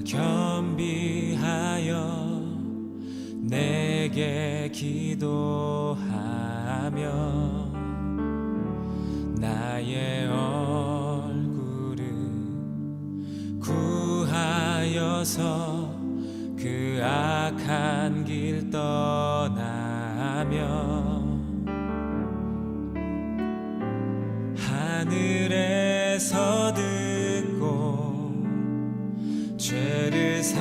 겸비하여 내게 기도하며 나의 얼굴을 구하여서 그 악한 길 떠나며 하늘에서 듣고 죄를 사하며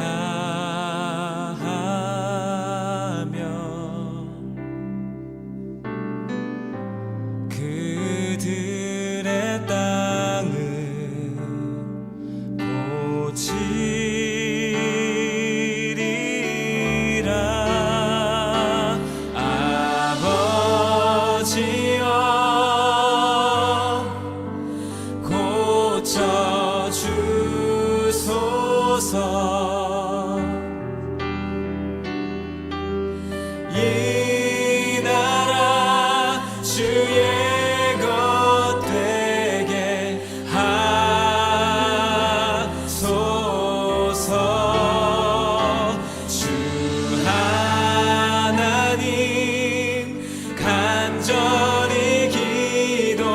그들의 땅을 고치리라. 아버지여 고쳐주소서. 이 나라 주의 것 되게 하소서. 주 하나님 간절히 기도하오니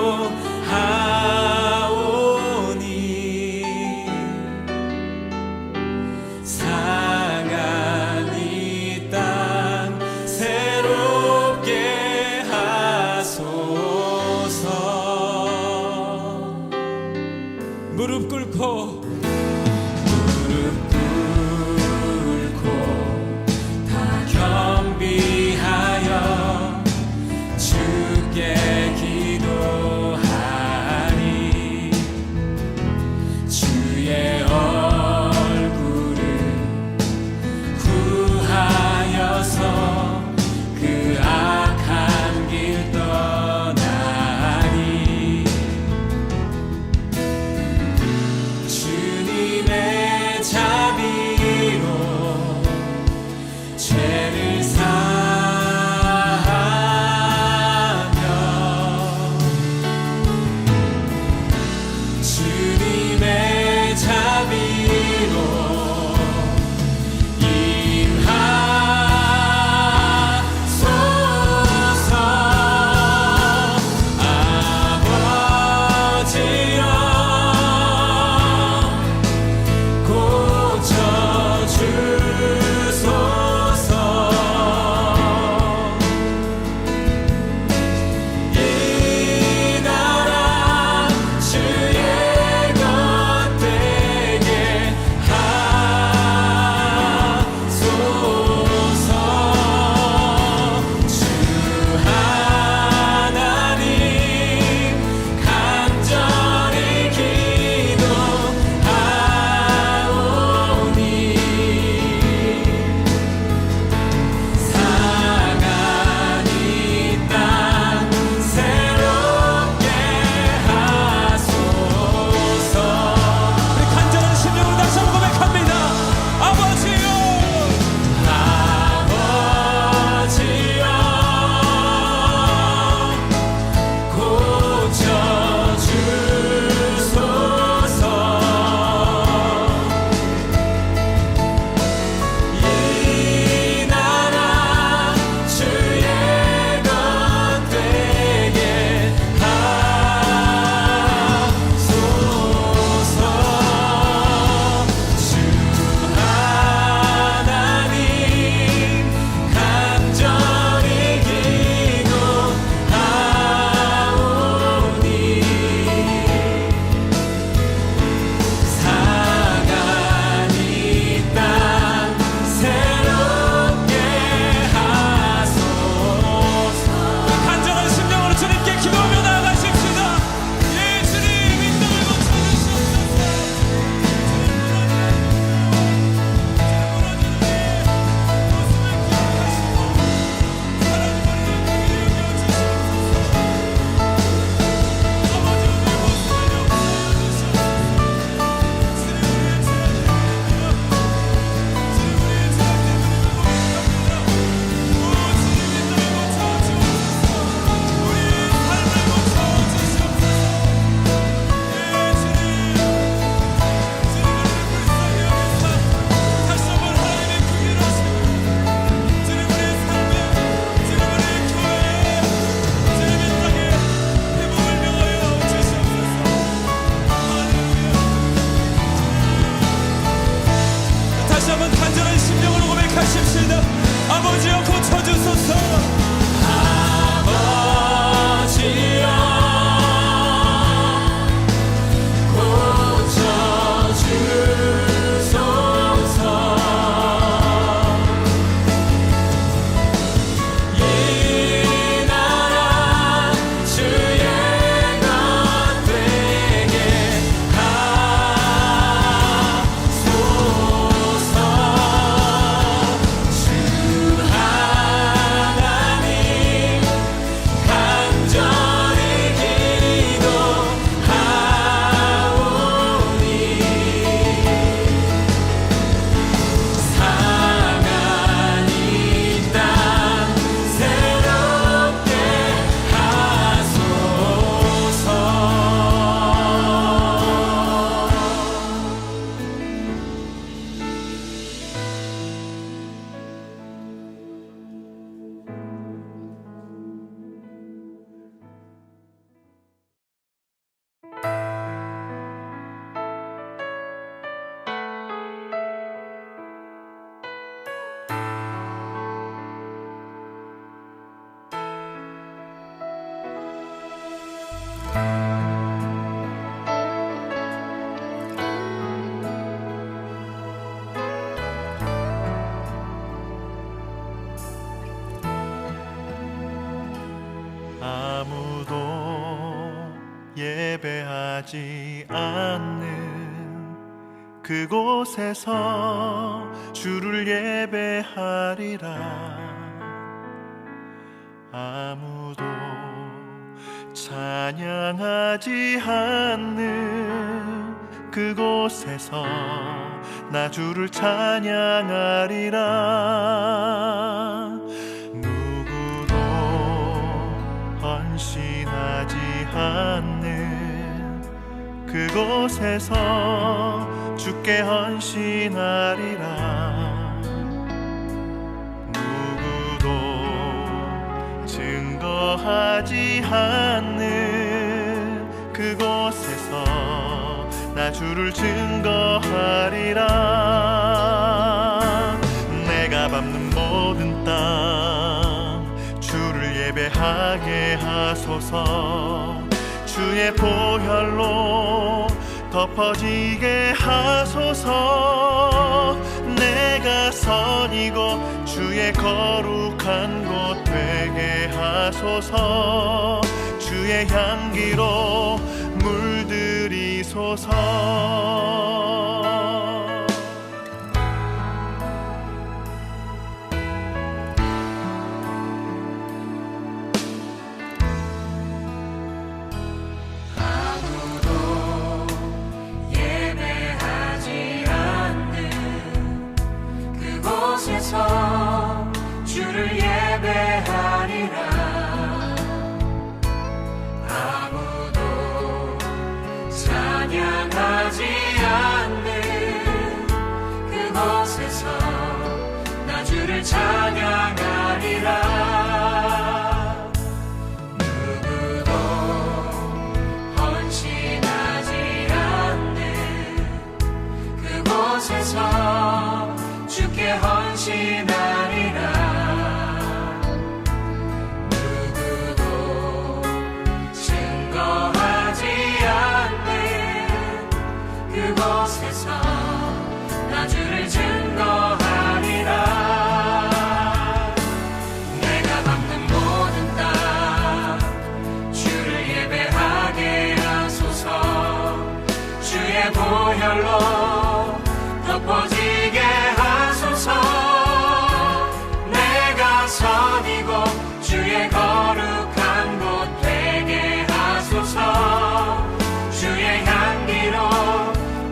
헌신하지 않는 그곳에서 주를 예배하리라. 아무도 찬양하지 않는 그곳에서 나 주를 찬양하리라. 누구도 헌신하지 않는 그곳에서 주께 헌신하리라. 누구도 증거하지 않는 그곳에서 나 주를 증거하리라. 내가 밟는 모든 땅 주를 예배하게 하소서. 주의 보혈로 덮어지게 하소서. 내가 선이고 주의 거룩한 곳 되게 하소서. 주의 향기로 물들이소서. 주를 예배하리라. 아무도 찬양하지 않는 그곳에서 나 주를 찬양하리라. 누구도 헌신하지 않는 그곳에서 주께 헌신하리라. 누구도 증거하지 않는 그곳에서 나 주를 증거하리라. 내가 밟는 모든 땅 주를 예배하게 하소서. 주의 보혈로 덮어지게 하소서. 내가 선이고 주의 거룩한 곳 되게 하소서. 주의 향기로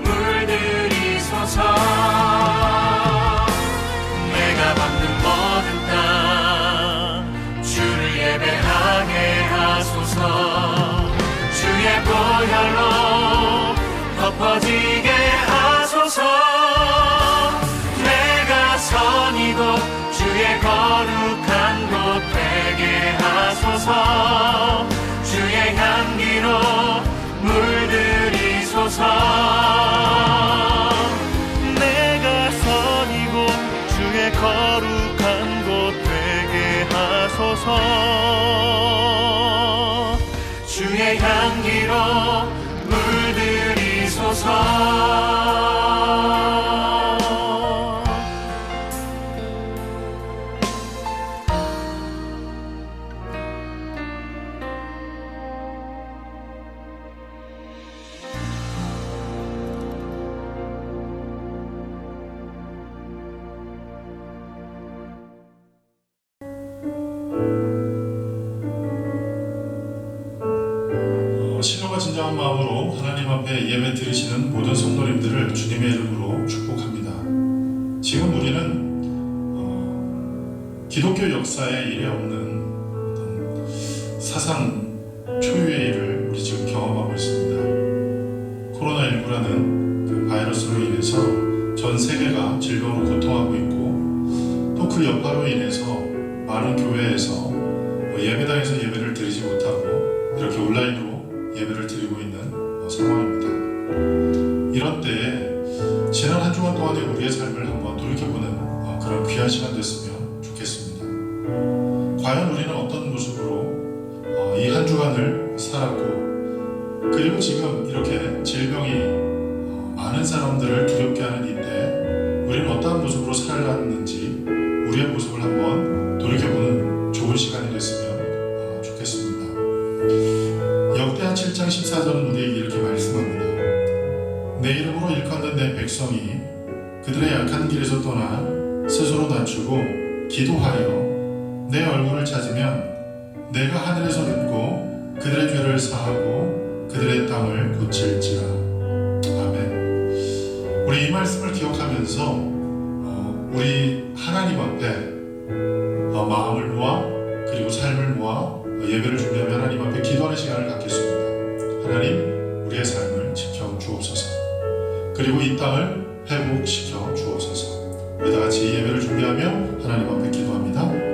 물들이소서. 내가 밟는 모든 땅 주를 예배하게 하소서. 주의 보혈로 덮어지게 하소서. 선이고 주의 거룩한 곳 되게 하소서. 주의 향기로 물들이소서. 내가 선이고 주의 거룩한 곳 되게 하소서. 주의 향기로 물들이소서. 신호가 진정한 마음으로 하나님 앞에 예배 드리시는 모든 성도님들을 주님의 이름으로 축복합니다. 지금 우리는 기독교 역사에 이래 없는 어떤 사상 초유의 일을 우리 지금 경험하고 있습니다. 코로나19라는 그 바이러스로 인해서 전 세계가 질병으로 고통하고 있고, 또 그 여파로 인해서 많은 교회에서 예배당에서 예배를 드리지 못하고 이렇게 온라인으로 예배를 드리고 있는 상황입니다. 이런 때에 지난 한 주간 동안의 우리의 삶을 한번 돌이켜보는 그런 귀한 시간 됐으면 좋겠습니다. 과연 우리는 어떤 모습으로 이 한 주간을 살았고, 그리고 지금 이렇게 질병이 많은 사람들을 두렵게 하는 이때 우리는 어떠한 모습으로 살았는지 우리의 모습을 한번 돌이켜보는 좋은 시간이 됐으면 좋겠습니다. 역대하 7장 14절은 우리에게 이렇게 말씀합니다. 백성이 그들의 약한 길에서 떠나 스스로 낮추고 기도하여 내 얼굴을 찾으면 내가 하늘에서 듣고 그들의 죄를 사하고 그들의 땅을 고칠지라. 아멘. 우리 이 말씀을 기억하면서 우리 하나님 앞에 마음을 모아 그리고 삶을 모아 예배를 준비하며 하나님 앞에 기도하는 시간을 갖겠습니다. 하나님, 우리의 삶을 지켜 주옵소서. 그리고 이 땅을 회복시켜 주옵소서. 우리 다 같이 예배를 준비하며 하나님 앞에 기도합니다.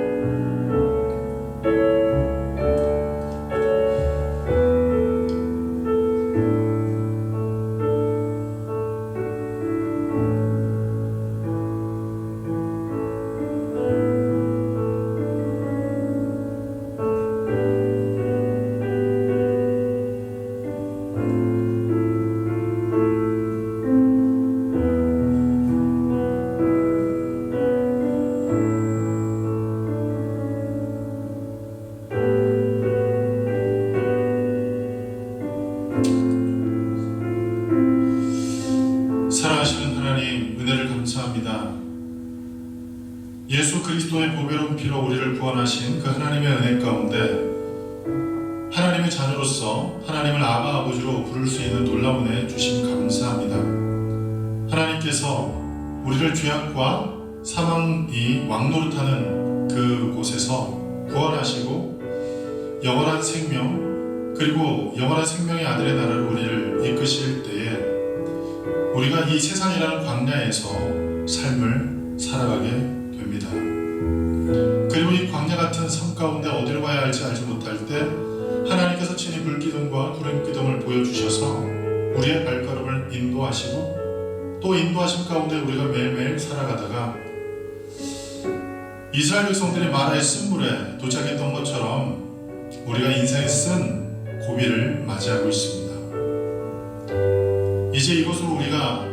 사랑하시는 하나님, 은혜를 감사합니다. 예수 그리스도의 보배로운 피로 우리를 구원하신 그 하나님의 은혜 가운데 하나님의 자녀로서 하나님을 아바 아버지로 부를 수 있는 놀라운 은혜 주심 감사합니다. 하나님께서 우리를 죄악과 사망이 왕노릇하는 그곳에서 구원하시고 영원한 생명 그리고 영원한 생명의 아들의 나라로 우리를 이끄실 때에 우리가 이 세상이라는 광야에서 삶을 살아가게 됩니다. 그리고 이 광야 같은 삶 가운데 어디로 가야 할지 알지 못할 때 하나님께서 친히 불기둥과 구름 기둥을 보여주셔서 우리의 발걸음을 인도하시고 또 인도하심 가운데 우리가 매일매일 살아가다가 이스라엘 백성들이 마라의 쓴물에 도착했던 것처럼 우리가 인생의 쓴 고비를 맞이하고 있습니다. 이제 이것으로 우리가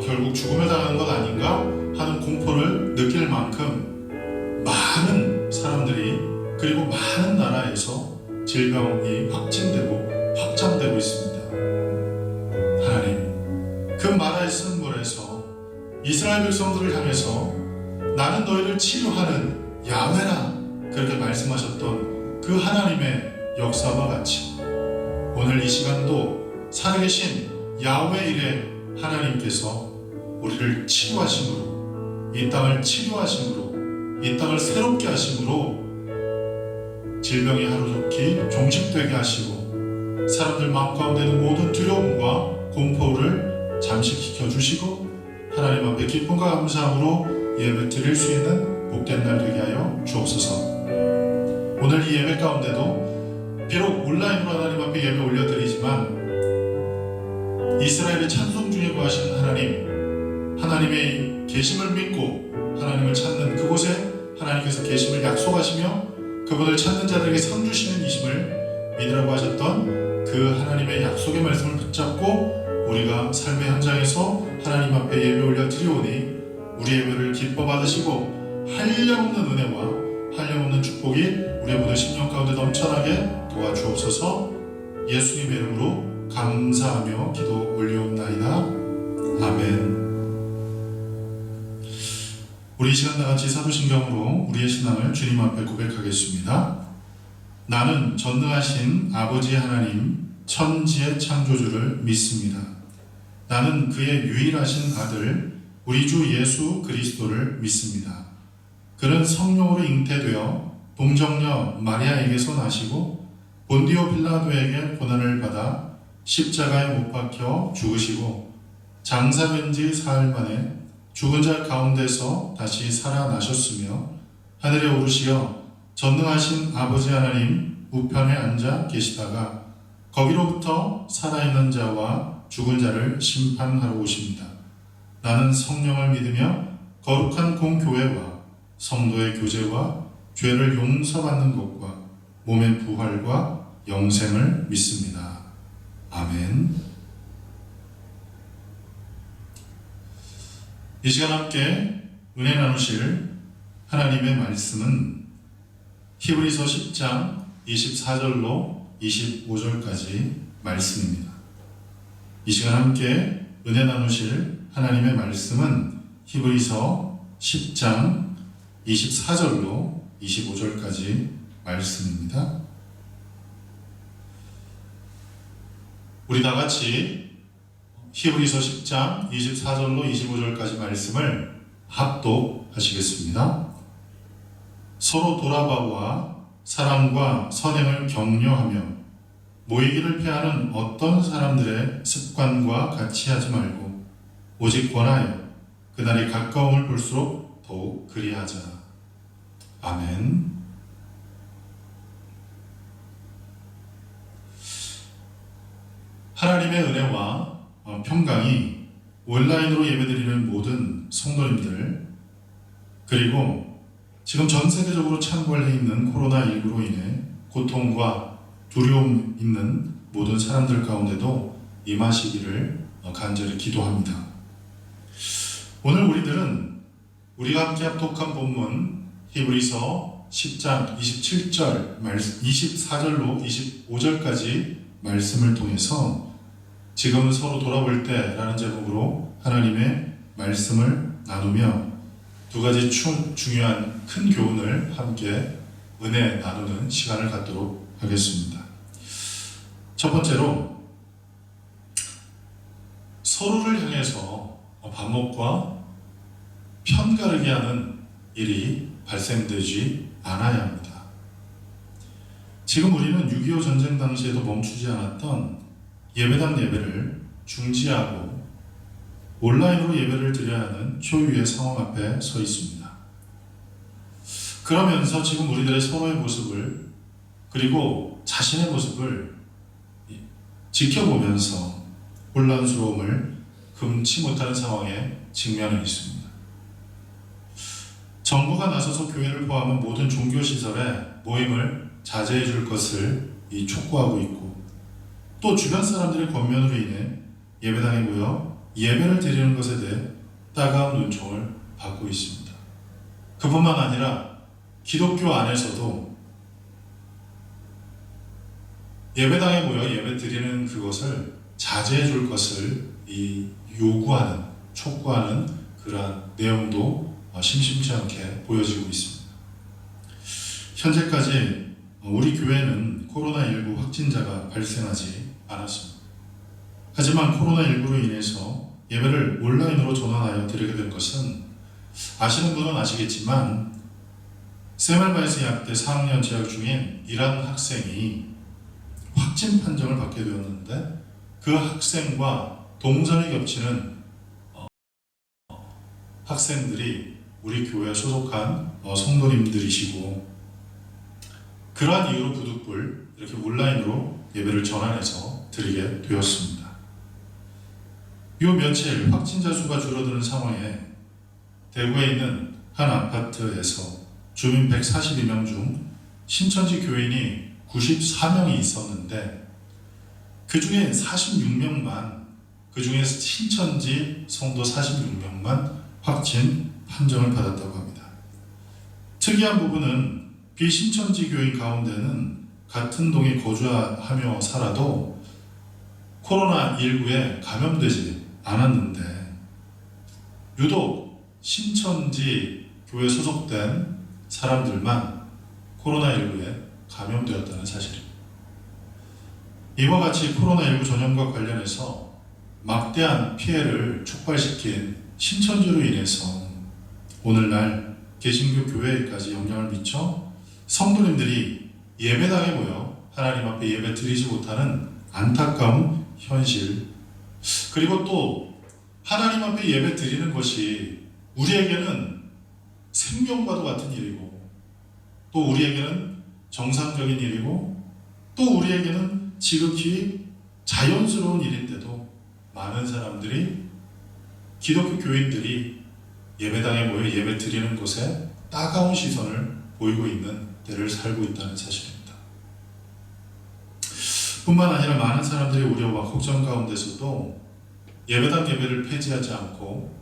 결국 죽음에 당하는 것 아닌가 하는 공포를 느낄 만큼 많은 사람들이 그리고 많은 나라에서 질병이 확진되고 확장되고 있습니다. 하나님, 그 마라의 쓴 물에서 이스라엘 백성들을 향해서 나는 너희를 치료하는 야훼라 그렇게 말씀하셨던 그 하나님의 역사와 같이 오늘 이 시간도 살아계신 야훼 일의 하나님께서 우리를 치료하심으로 이 땅을 치료하심으로 이 땅을 새롭게 하심으로 질병이 하루속히 종식되게 하시고 사람들 마음 가운데 있는 모든 두려움과 공포를 잠식시켜 주시고 하나님 앞에 기쁨과 감사함으로 예배 드릴 수 있는 복된 날 되게 하여 주옵소서. 오늘 이 예배 가운데도 비록 온라인으로 하나님 앞에 예배 올려드리지만 이스라엘의 찬송 중에 구하시는 하나님, 하나님의 계심을 믿고 하나님을 찾는 그곳에 하나님께서 계심을 약속하시며 그분을 찾는 자들에게 상 주시는 이심을 믿으라고 하셨던 그 하나님의 약속의 말씀을 붙잡고 우리가 삶의 현장에서 하나님 앞에 예배 올려 드리오니 우리 예배를 기뻐 받으시고 한량없는 은혜와 한량없는 축복이 우리의 모든 심령 가운데 넘쳐나게 도와주옵소서. 예수님의 이름으로 감사하며 기도 올리옵나이다. 아멘. 우리 이 시간 다같이 사도신경으로 우리의 신앙을 주님 앞에 고백하겠습니다. 나는 전능하신 아버지 하나님 천지의 창조주를 믿습니다. 나는 그의 유일하신 아들 우리 주 예수 그리스도를 믿습니다. 그는 성령으로 잉태되어 동정녀 마리아에게서 나시고 본디오 빌라도에게 고난을 받아 십자가에 못 박혀 죽으시고 장사된 지 사흘 만에 죽은 자 가운데서 다시 살아나셨으며 하늘에 오르시어 전능하신 아버지 하나님 우편에 앉아 계시다가 거기로부터 살아있는 자와 죽은 자를 심판하러 오십니다. 나는 성령을 믿으며 거룩한 공교회와 성도의 교제와 죄를 용서받는 것과 몸의 부활과 영생을 믿습니다. 아멘. 이 시간 함께 은혜 나누실 하나님의 말씀은 히브리서 10장 24절로 25절까지 말씀입니다. 이 시간 함께 은혜 나누실 하나님의 말씀은 히브리서 10장 24절로 25절까지 말씀입니다. 우리 다 같이 히브리서 10장 24절로 25절까지 말씀을 합독하시겠습니다. 서로 돌아봐와 사랑과 선행을 격려하며 모이기를 피하는 어떤 사람들의 습관과 같이 하지 말고 오직 권하여 그날이 가까움을 볼수록 더욱 그리하자. 아멘. 하나님의 은혜와 평강이 온라인으로 예배드리는 모든 성도님들, 그리고 지금 전 세계적으로 창궐해 있는 코로나19로 인해 고통과 두려움 있는 모든 사람들 가운데도 임하시기를 간절히 기도합니다. 오늘 우리가 함께 합독한 본문 히브리서 10장 27절, 24절로 25절까지 말씀을 통해서 지금은 서로 돌아볼 때라는 제목으로 하나님의 말씀을 나누며 두 가지 중요한 큰 교훈을 함께 은혜 나누는 시간을 갖도록 하겠습니다. 첫 번째로 서로를 향해서 반목과 편가르게 하는 일이 발생되지 않아야 합니다. 지금 우리는 6.25 전쟁 당시에도 멈추지 않았던 예배당 예배를 중지하고 온라인으로 예배를 드려야 하는 초유의 상황 앞에 서 있습니다. 그러면서 지금 우리들의 서로의 모습을, 그리고 자신의 모습을 지켜보면서 혼란스러움을 금치 못하는 상황에 직면해 있습니다. 정부가 나서서 교회를 포함한 모든 종교시설에 모임을 자제해 줄 것을 촉구하고 있고, 또 주변 사람들의 권면으로 인해 예배당에 모여 예배를 드리는 것에 대해 따가운 눈총을 받고 있습니다. 그뿐만 아니라 기독교 안에서도 예배당에 모여 예배 드리는 그것을 자제해 줄 것을 요구하는, 촉구하는 그러한 내용도 심심치 않게 보여지고 있습니다. 현재까지 우리 교회는 코로나19 확진자가 발생하지 않았습니다. 하지만 코로나19로 인해서 예배를 온라인으로 전환하여 드리게 된 것은 아시는 분은 아시겠지만 세말바이스 약대 4학년 재학 중인 이란 학생이 확진 판정을 받게 되었는데, 그 학생과 동선이 겹치는 학생들이 우리 교회에 소속한 성도님들이시고, 그러한 이유로 부득불 이렇게 온라인으로 예배를 전환해서 드리게 되었습니다. 요 며칠 확진자 수가 줄어드는 상황에 대구에 있는 한 아파트에서 주민 142명 중 신천지 교인이 94명이 있었는데, 그 중에 46명만, 그 중에 신천지 성도 46명만 확진 판정을 받았다고 합니다. 특이한 부분은 비신천지 교인 가운데는 같은 동에 거주하며 살아도 코로나19에 감염되지 않았는데, 유독 신천지 교회 소속된 사람들만 코로나19에 감염되었다는 사실입니다. 이와 같이 코로나19 전염과 관련해서 막대한 피해를 촉발시킨 신천지로 인해서 오늘날 개신교 교회에까지 영향을 미쳐 성도님들이 예배당에 모여 하나님 앞에 예배 드리지 못하는 안타까운 현실, 그리고 또 하나님 앞에 예배 드리는 것이 우리에게는 생명과도 같은 일이고, 또 우리에게는 정상적인 일이고, 또 우리에게는 지극히 자연스러운 일인데도 많은 사람들이, 기독교 교인들이 예배당에 모여 예배 드리는 것에 따가운 시선을 보이고 있는 때를 살고 있다는 사실입니다. 뿐만 아니라 많은 사람들이 우려와 걱정 가운데서도 예배당 예배를 폐지하지 않고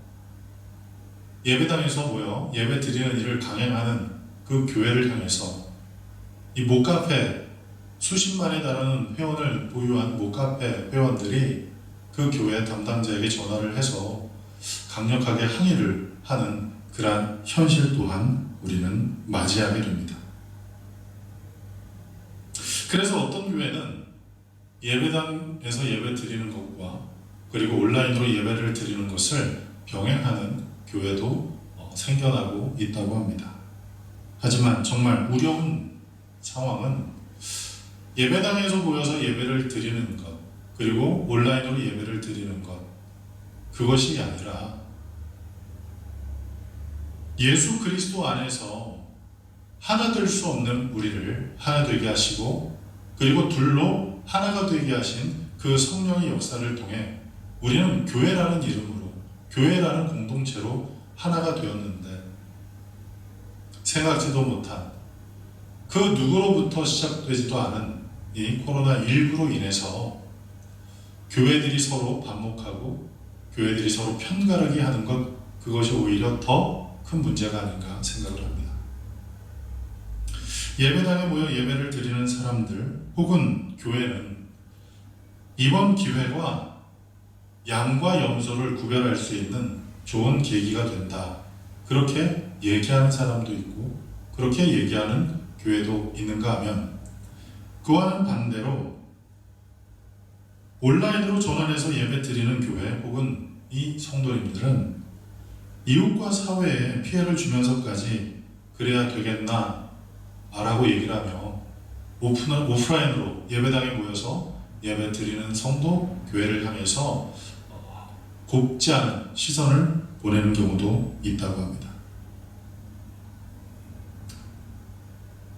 예배당에서 모여 예배 드리는 일을 강행하는 그 교회를 향해서 이 목카페, 수십만에 달하는 회원을 보유한 목카페 회원들이 그 교회 담당자에게 전화를 해서 강력하게 항의를 하는 그러한 현실 또한 우리는 맞이하게 됩니다. 그래서 어떤 교회는 예배당에서 예배 드리는 것과 그리고 온라인으로 예배를 드리는 것을 병행하는 교회도 생겨나고 있다고 합니다. 하지만 정말 우려운 상황은 예배당에서 모여서 예배를 드리는 것, 그리고 온라인으로 예배를 드리는 것, 그것이 아니라 예수 그리스도 안에서 하나 될 수 없는 우리를 하나 되게 하시고, 그리고 둘로 하나가 되게 하신 그 성령의 역사를 통해 우리는 교회라는 이름으로, 교회라는 공동체로 하나가 되었는데, 생각지도 못한 그 누구로부터 시작되지도 않은 이 코로나19로 인해서 교회들이 서로 반목하고 교회들이 서로 편가르기 하는 것, 그것이 오히려 더 큰 문제가 아닌가 생각을 합니다. 예배당에 모여 예배를 드리는 사람들 혹은 교회는 이번 기회가 양과 염소를 구별할 수 있는 좋은 계기가 된다, 그렇게 얘기하는 사람도 있고 그렇게 얘기하는 교회도 있는가 하면, 그와는 반대로 온라인으로 전환해서 예배 드리는 교회 혹은 이 성도님들은 이웃과 사회에 피해를 주면서까지 그래야 되겠나 라고 얘기를 하며 오프라인으로 예배당에 모여서 예배 드리는 성도 교회를 향해서 곱지 않은 시선을 보내는 경우도 있다고 합니다.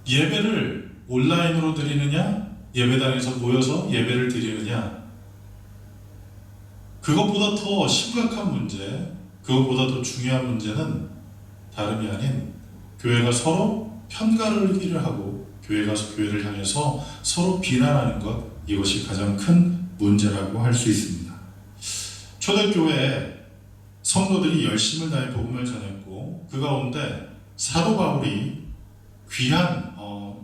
예배를 온라인으로 드리느냐, 예배당에서 모여서 예배를 드리느냐, 그것보다 더 심각한 문제, 그것보다 더 중요한 문제는 다름이 아닌 교회가 서로 편가르기를 하고 교회가 교회를 향해서 서로 비난하는 것, 이것이 가장 큰 문제라고 할 수 있습니다. 초대교회에 성도들이 열심을 다해 복음을 전했고 그 가운데 사도 바울이 귀한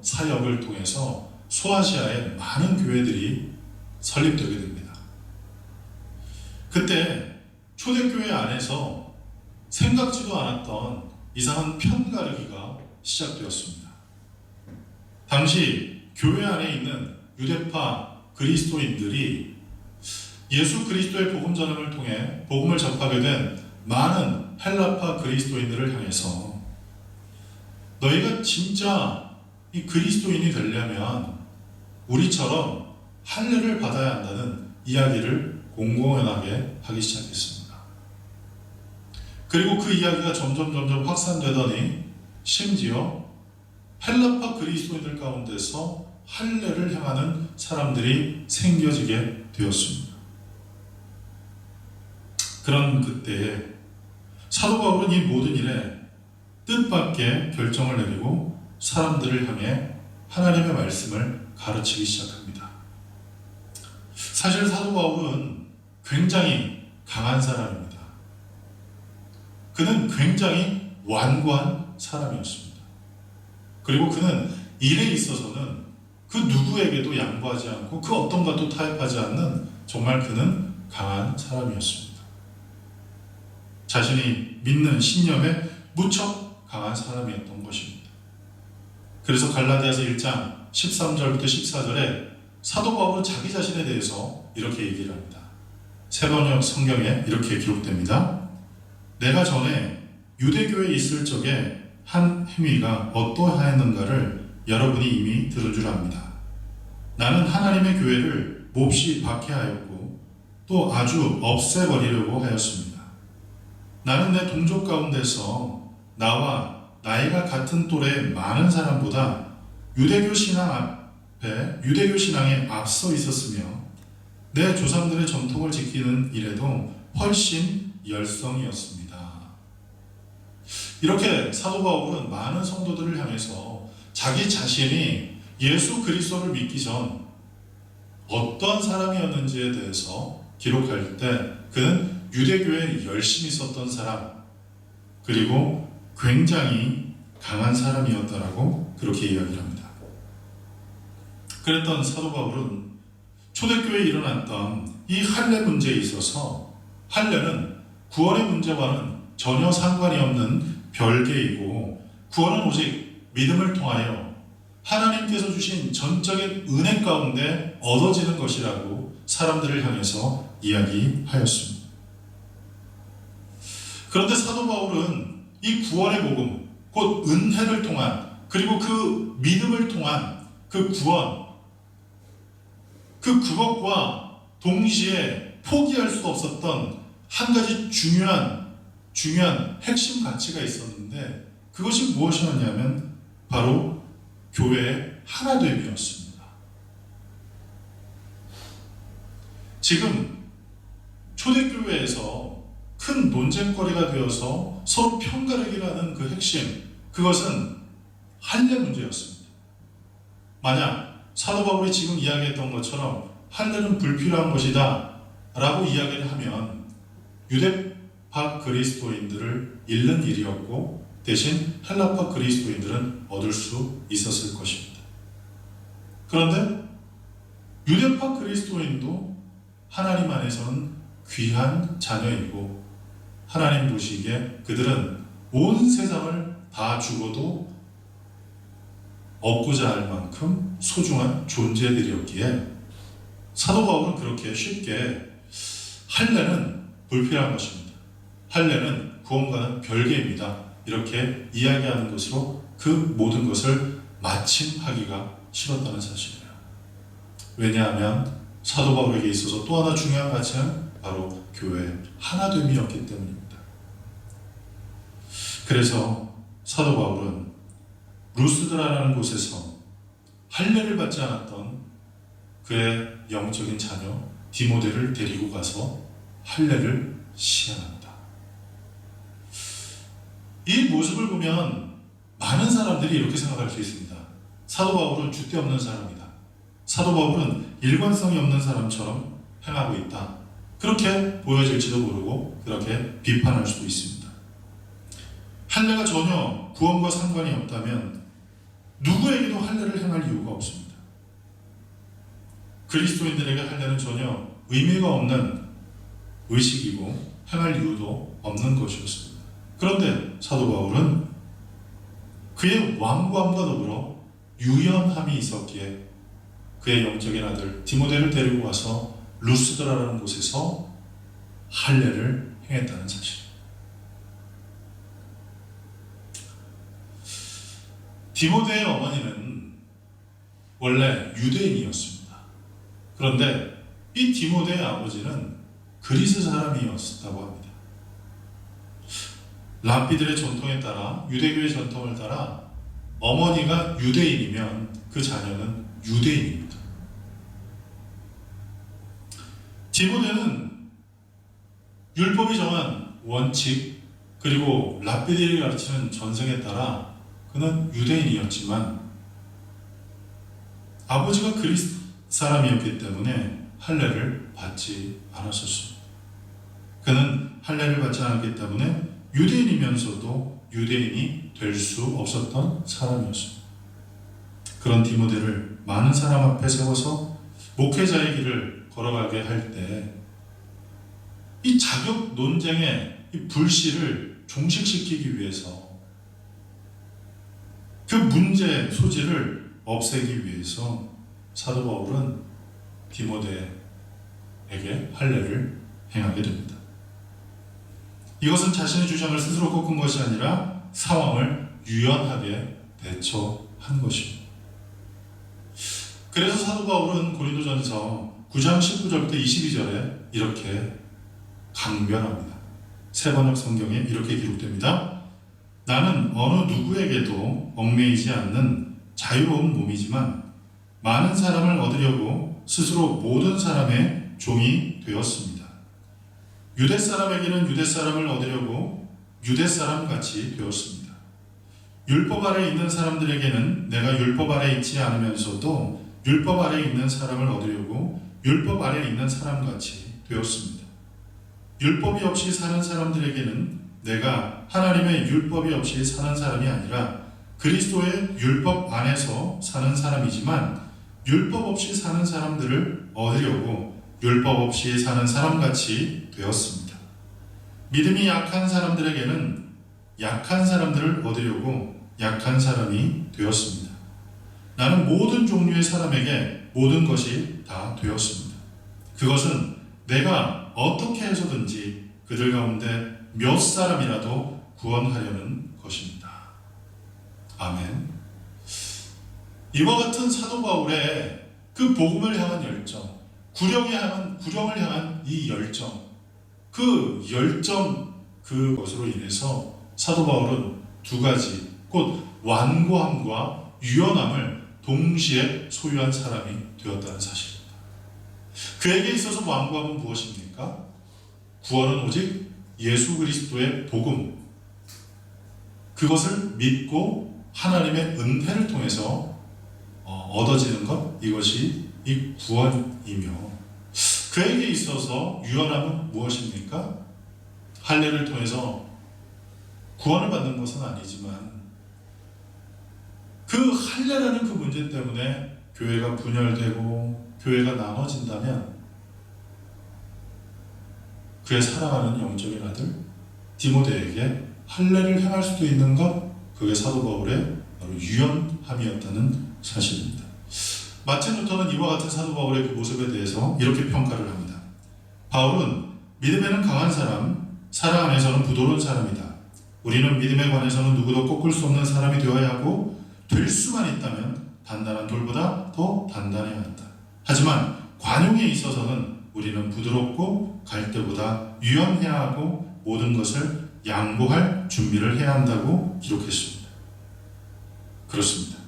사역을 통해서 소아시아에 많은 교회들이 설립되게 됩니다. 그때 초대교회 안에서 생각지도 않았던 이상한 편가르기가 시작되었습니다. 당시 교회 안에 있는 유대파 그리스도인들이 예수 그리스도의 복음 전함을 통해 복음을 접하게 된 많은 헬라파 그리스도인들을 향해서 너희가 진짜 이 그리스도인이 되려면 우리처럼 할례를 받아야 한다는 이야기를 공공연하게 하기 시작했습니다. 그리고 그 이야기가 점점 확산되더니 심지어 헬라파 그리스도인들 가운데서 할례를 향하는 사람들이 생겨지게 되었습니다. 그런 그때에 사도 바울은 이 모든 일에 뜻밖의 결정을 내리고 사람들을 향해 하나님의 말씀을 가르치기 시작합니다. 사실 사도 바울은 굉장히 강한 사람입니다. 그는 굉장히 완고한 사람이었습니다. 그리고 그는 일에 있어서는 그 누구에게도 양보하지 않고 그 어떤 것도 타협하지 않는 정말 그는 강한 사람이었습니다. 자신이 믿는 신념에 무척 강한 사람이었던 것입니다. 그래서 갈라디아서 1장 13절부터 14절에 사도 바울은 자기 자신에 대해서 이렇게 얘기를 합니다. 새번역 성경에 이렇게 기록됩니다. 내가 전에 유대교에 있을 적에 한 행위가 어떠하였는가를 여러분이 이미 들은 줄 압니다. 나는 하나님의 교회를 몹시 박해하였고 또 아주 없애버리려고 하였습니다. 나는 내 동족 가운데서 나와 나이가 같은 또래의 많은 사람보다 유대교 신앙에 앞서 있었으며 내 조상들의 전통을 지키는 일에도 훨씬 열성이었습니다. 이렇게 사도 바울은 많은 성도들을 향해서 자기 자신이 예수 그리스도를 믿기 전 어떠한 사람이었는지에 대해서 기록할 때 그는 유대교에 열심히 있었던 사람, 그리고 굉장히 강한 사람이었다라고 그렇게 이야기를 합니다. 그랬던 사도 바울은 초대교회에 일어났던 이 할례 문제에 있어서 할례는 구원의 문제와는 전혀 상관이 없는 별개이고, 구원은 오직 믿음을 통하여 하나님께서 주신 전적인 은혜 가운데 얻어지는 것이라고 사람들을 향해서 이야기하였습니다. 그런데 사도 바울은 이 구원의 복음, 곧 은혜를 통한, 그리고 그 믿음을 통한 그 구원, 그것과 동시에 포기할 수 없었던 한 가지 중요한 핵심 가치가 있었는데, 그것이 무엇이었냐면 바로 교회의 하나됨이었습니다. 지금 초대교회에서 큰 논쟁거리가 되어서 서로 편가르기라는 그 핵심, 그것은 할례 문제였습니다. 만약 사도 바울이 지금 이야기했던 것처럼 할례는 불필요한 것이다 라고 이야기를 하면 유대파 그리스도인들을 잃는 일이었고, 대신 헬라파 그리스도인들은 얻을 수 있었을 것입니다. 그런데 유대파 그리스도인도 하나님 안에서는 귀한 자녀이고, 하나님 보시기에 그들은 온 세상을 다 주고도 얻고자 할 만큼 소중한 존재들이었기에 사도 바울은 그렇게 쉽게 할례는 불필요한 것입니다, 할례는 구원과는 별개입니다, 이렇게 이야기하는 것으로 그 모든 것을 마침하기가 싫었다는 사실이에요. 왜냐하면 사도 바울에게 있어서 또 하나 중요한 가치는 바로 교회의 하나됨이었기 때문입니다. 그래서 사도 바울은 루스드라라는 곳에서 할례를 받지 않았던 그의 영적인 자녀 디모데를 데리고 가서 할례를 시행합니다. 이 모습을 보면 많은 사람들이 이렇게 생각할 수 있습니다. 사도 바울은 줏대 없는 사람이다, 사도 바울은 일관성이 없는 사람처럼 행하고 있다, 그렇게 보여질지도 모르고 그렇게 비판할 수도 있습니다. 할례가 전혀 구원과 상관이 없다면 누구에게도 할례를 행할 이유가 없습니다. 그리스도인들에게 할례는 전혀 의미가 없는 의식이고 행할 이유도 없는 것이었습니다. 그런데 사도 바울은 그의 완고함과 더불어 유연함이 있었기에 그의 영적인 아들 디모데를 데리고 와서 루스드라라는 곳에서 할례를 행했다는 사실. 디모데의 어머니는 원래 유대인이었습니다. 그런데 이 디모데의 아버지는 그리스 사람이었다고 합니다. 랍비들의 전통에 따라, 유대교의 전통을 따라 어머니가 유대인이면 그 자녀는 유대인입니다. 디모데는 율법이 정한 원칙, 그리고 랍비들이 가르치는 전승에 따라 그는 유대인이었지만 아버지가 그리스 사람이었기 때문에 할례를 받지 않았었습니다. 그는 할례를 받지 않았기 때문에 유대인이면서도 유대인이 될 수 없었던 사람이었습니다. 그런 디모데를 많은 사람 앞에 세워서 목회자의 길을 걸어가게 할 때 이 자격 논쟁의 이 불씨를 종식시키기 위해서, 그 문제 소지를 없애기 위해서 사도 바울은 디모데에게 할례를 행하게 됩니다. 이것은 자신의 주장을 스스로 꺾은 것이 아니라 상황을 유연하게 대처한 것입니다. 그래서 사도 바울은 고린도전서 9장 19절부터 22절에 이렇게 강변합니다. 세번역 성경에 이렇게 기록됩니다. 나는 어느 누구에게도 얽매이지 않는 자유로운 몸이지만 많은 사람을 얻으려고 스스로 모든 사람의 종이 되었습니다. 유대 사람에게는 유대 사람을 얻으려고 유대 사람같이 되었습니다. 율법 아래 있는 사람들에게는 내가 율법 아래 있지 않으면서도 율법 아래 있는 사람을 얻으려고 율법 아래 있는 사람같이 되었습니다. 율법이 없이 사는 사람들에게는 내가 하나님의 율법이 없이 사는 사람이 아니라 그리스도의 율법 안에서 사는 사람이지만 율법 없이 사는 사람들을 얻으려고 율법 없이 사는 사람같이 되었습니다. 믿음이 약한 사람들에게는 약한 사람들을 얻으려고 약한 사람이 되었습니다. 나는 모든 종류의 사람에게 모든 것이 다 되었습니다. 그것은 내가 어떻게 해서든지 그들 가운데 몇 사람이라도 구원하려는 것입니다. 아멘. 이와 같은 사도 바울의 그 복음을 향한 열정, 구령을 향한 이 열정, 그 열정, 그것으로 인해서 사도 바울은 두 가지, 곧 완고함과 유연함을 동시에 소유한 사람이 되었다는 사실입니다. 그에게 있어서 완고함은 무엇입니까? 구원은 오직 예수 그리스도의 복음, 그것을 믿고 하나님의 은혜를 통해서 얻어지는 것, 이것이 이 구원이며, 그에게 있어서 유연함은 무엇입니까? 할례를 통해서 구원을 받는 것은 아니지만 그 할례라는 그 문제 때문에 교회가 분열되고 교회가 나눠진다면 그의 사랑하는 영적인 아들 디모데에게 할례를 행할 수도 있는 것, 그게 사도 바울의 바로 유연함이었다는 사실입니다. 마틴 루터는 이와 같은 사도 바울의 그 모습에 대해서 이렇게 평가를 합니다. 바울은 믿음에는 강한 사람, 사랑 안에서는 부드러운 사람이다. 우리는 믿음에 관해서는 누구도 꺾을 수 없는 사람이 되어야 하고 될 수만 있다면 단단한 돌보다 더 단단해야 한다. 하지만 관용에 있어서는 우리는 부드럽고 갈대보다 유연해야 하고 모든 것을 양보할 준비를 해야 한다고 기록했습니다. 그렇습니다.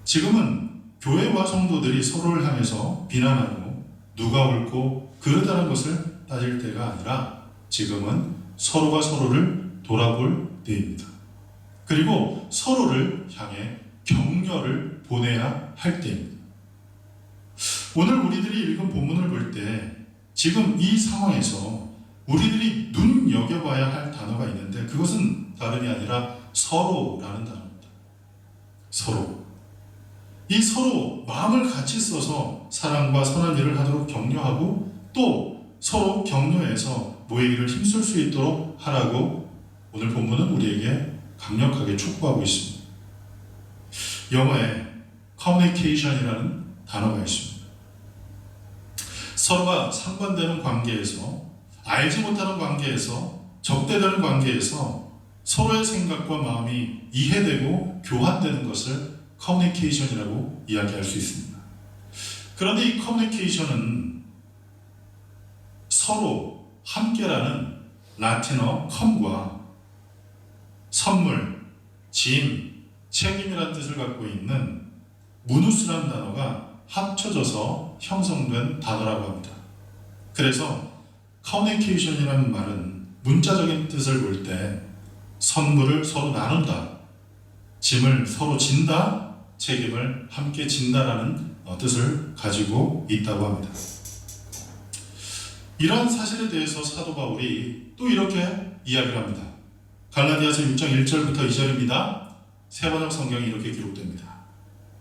지금은 교회와 성도들이 서로를 향해서 비난하고 누가 옳고 그르다는 것을 따질 때가 아니라 지금은 서로가 서로를 돌아볼 때입니다. 그리고 서로를 향해 격려를 보내야 할 때입니다. 오늘 우리들이 읽은 본문을 볼 때 지금 이 상황에서 우리들이 눈여겨봐야 할 단어가 있는데 그것은 다름이 아니라 서로라는 단어입니다. 서로. 이 서로 마음을 같이 써서 사랑과 선한 일을 하도록 격려하고 또 서로 격려해서 모이기를 힘쓸 수 있도록 하라고 오늘 본문은 우리에게 강력하게 촉구하고 있습니다. 영어에 communication이라는 단어가 있습니다. 서로가 상반되는 관계에서, 알지 못하는 관계에서, 적대되는 관계에서 서로의 생각과 마음이 이해되고 교환되는 것을 커뮤니케이션이라고 이야기할 수 있습니다. 그런데 이 커뮤니케이션은 서로 함께라는 라틴어 컴과 선물, 짐, 책임이라는 뜻을 갖고 있는 무누스라는 단어가 합쳐져서 형성된 단어라고 합니다. 그래서 커뮤니케이션이라는 말은 문자적인 뜻을 볼 때 선물을 서로 나눈다, 짐을 서로 진다, 책임을 함께 진다라는 뜻을 가지고 있다고 합니다. 이러한 사실에 대해서 사도 바울이 또 이렇게 이야기를 합니다. 갈라디아서 6장 1절부터 2절입니다. 세번역 성경이 이렇게 기록됩니다.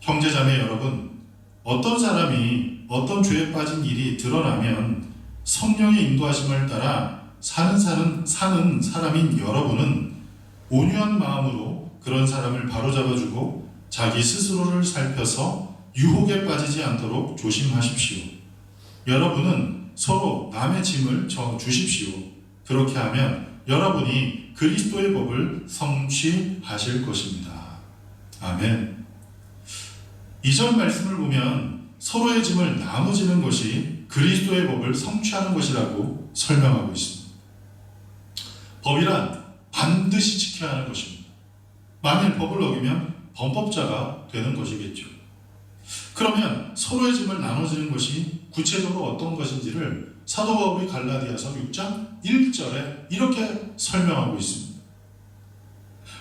형제자매 여러분, 어떤 사람이 어떤 죄에 빠진 일이 드러나면 성령의 인도하심을 따라 사는 사람인 여러분은 온유한 마음으로 그런 사람을 바로잡아주고 자기 스스로를 살펴서 유혹에 빠지지 않도록 조심하십시오. 여러분은 서로 남의 짐을 져 주십시오. 그렇게 하면 여러분이 그리스도의 법을 성취하실 것입니다. 아멘. 이전 말씀을 보면 서로의 짐을 나눠지는 것이 그리스도의 법을 성취하는 것이라고 설명하고 있습니다. 법이란 반드시 지켜야 하는 것입니다. 만일 법을 어기면 범법자가 되는 것이겠죠. 그러면 서로의 짐을 나눠지는 것이 구체적으로 어떤 것인지를 사도 바울이 갈라디아서 6장 1절에 이렇게 설명하고 있습니다.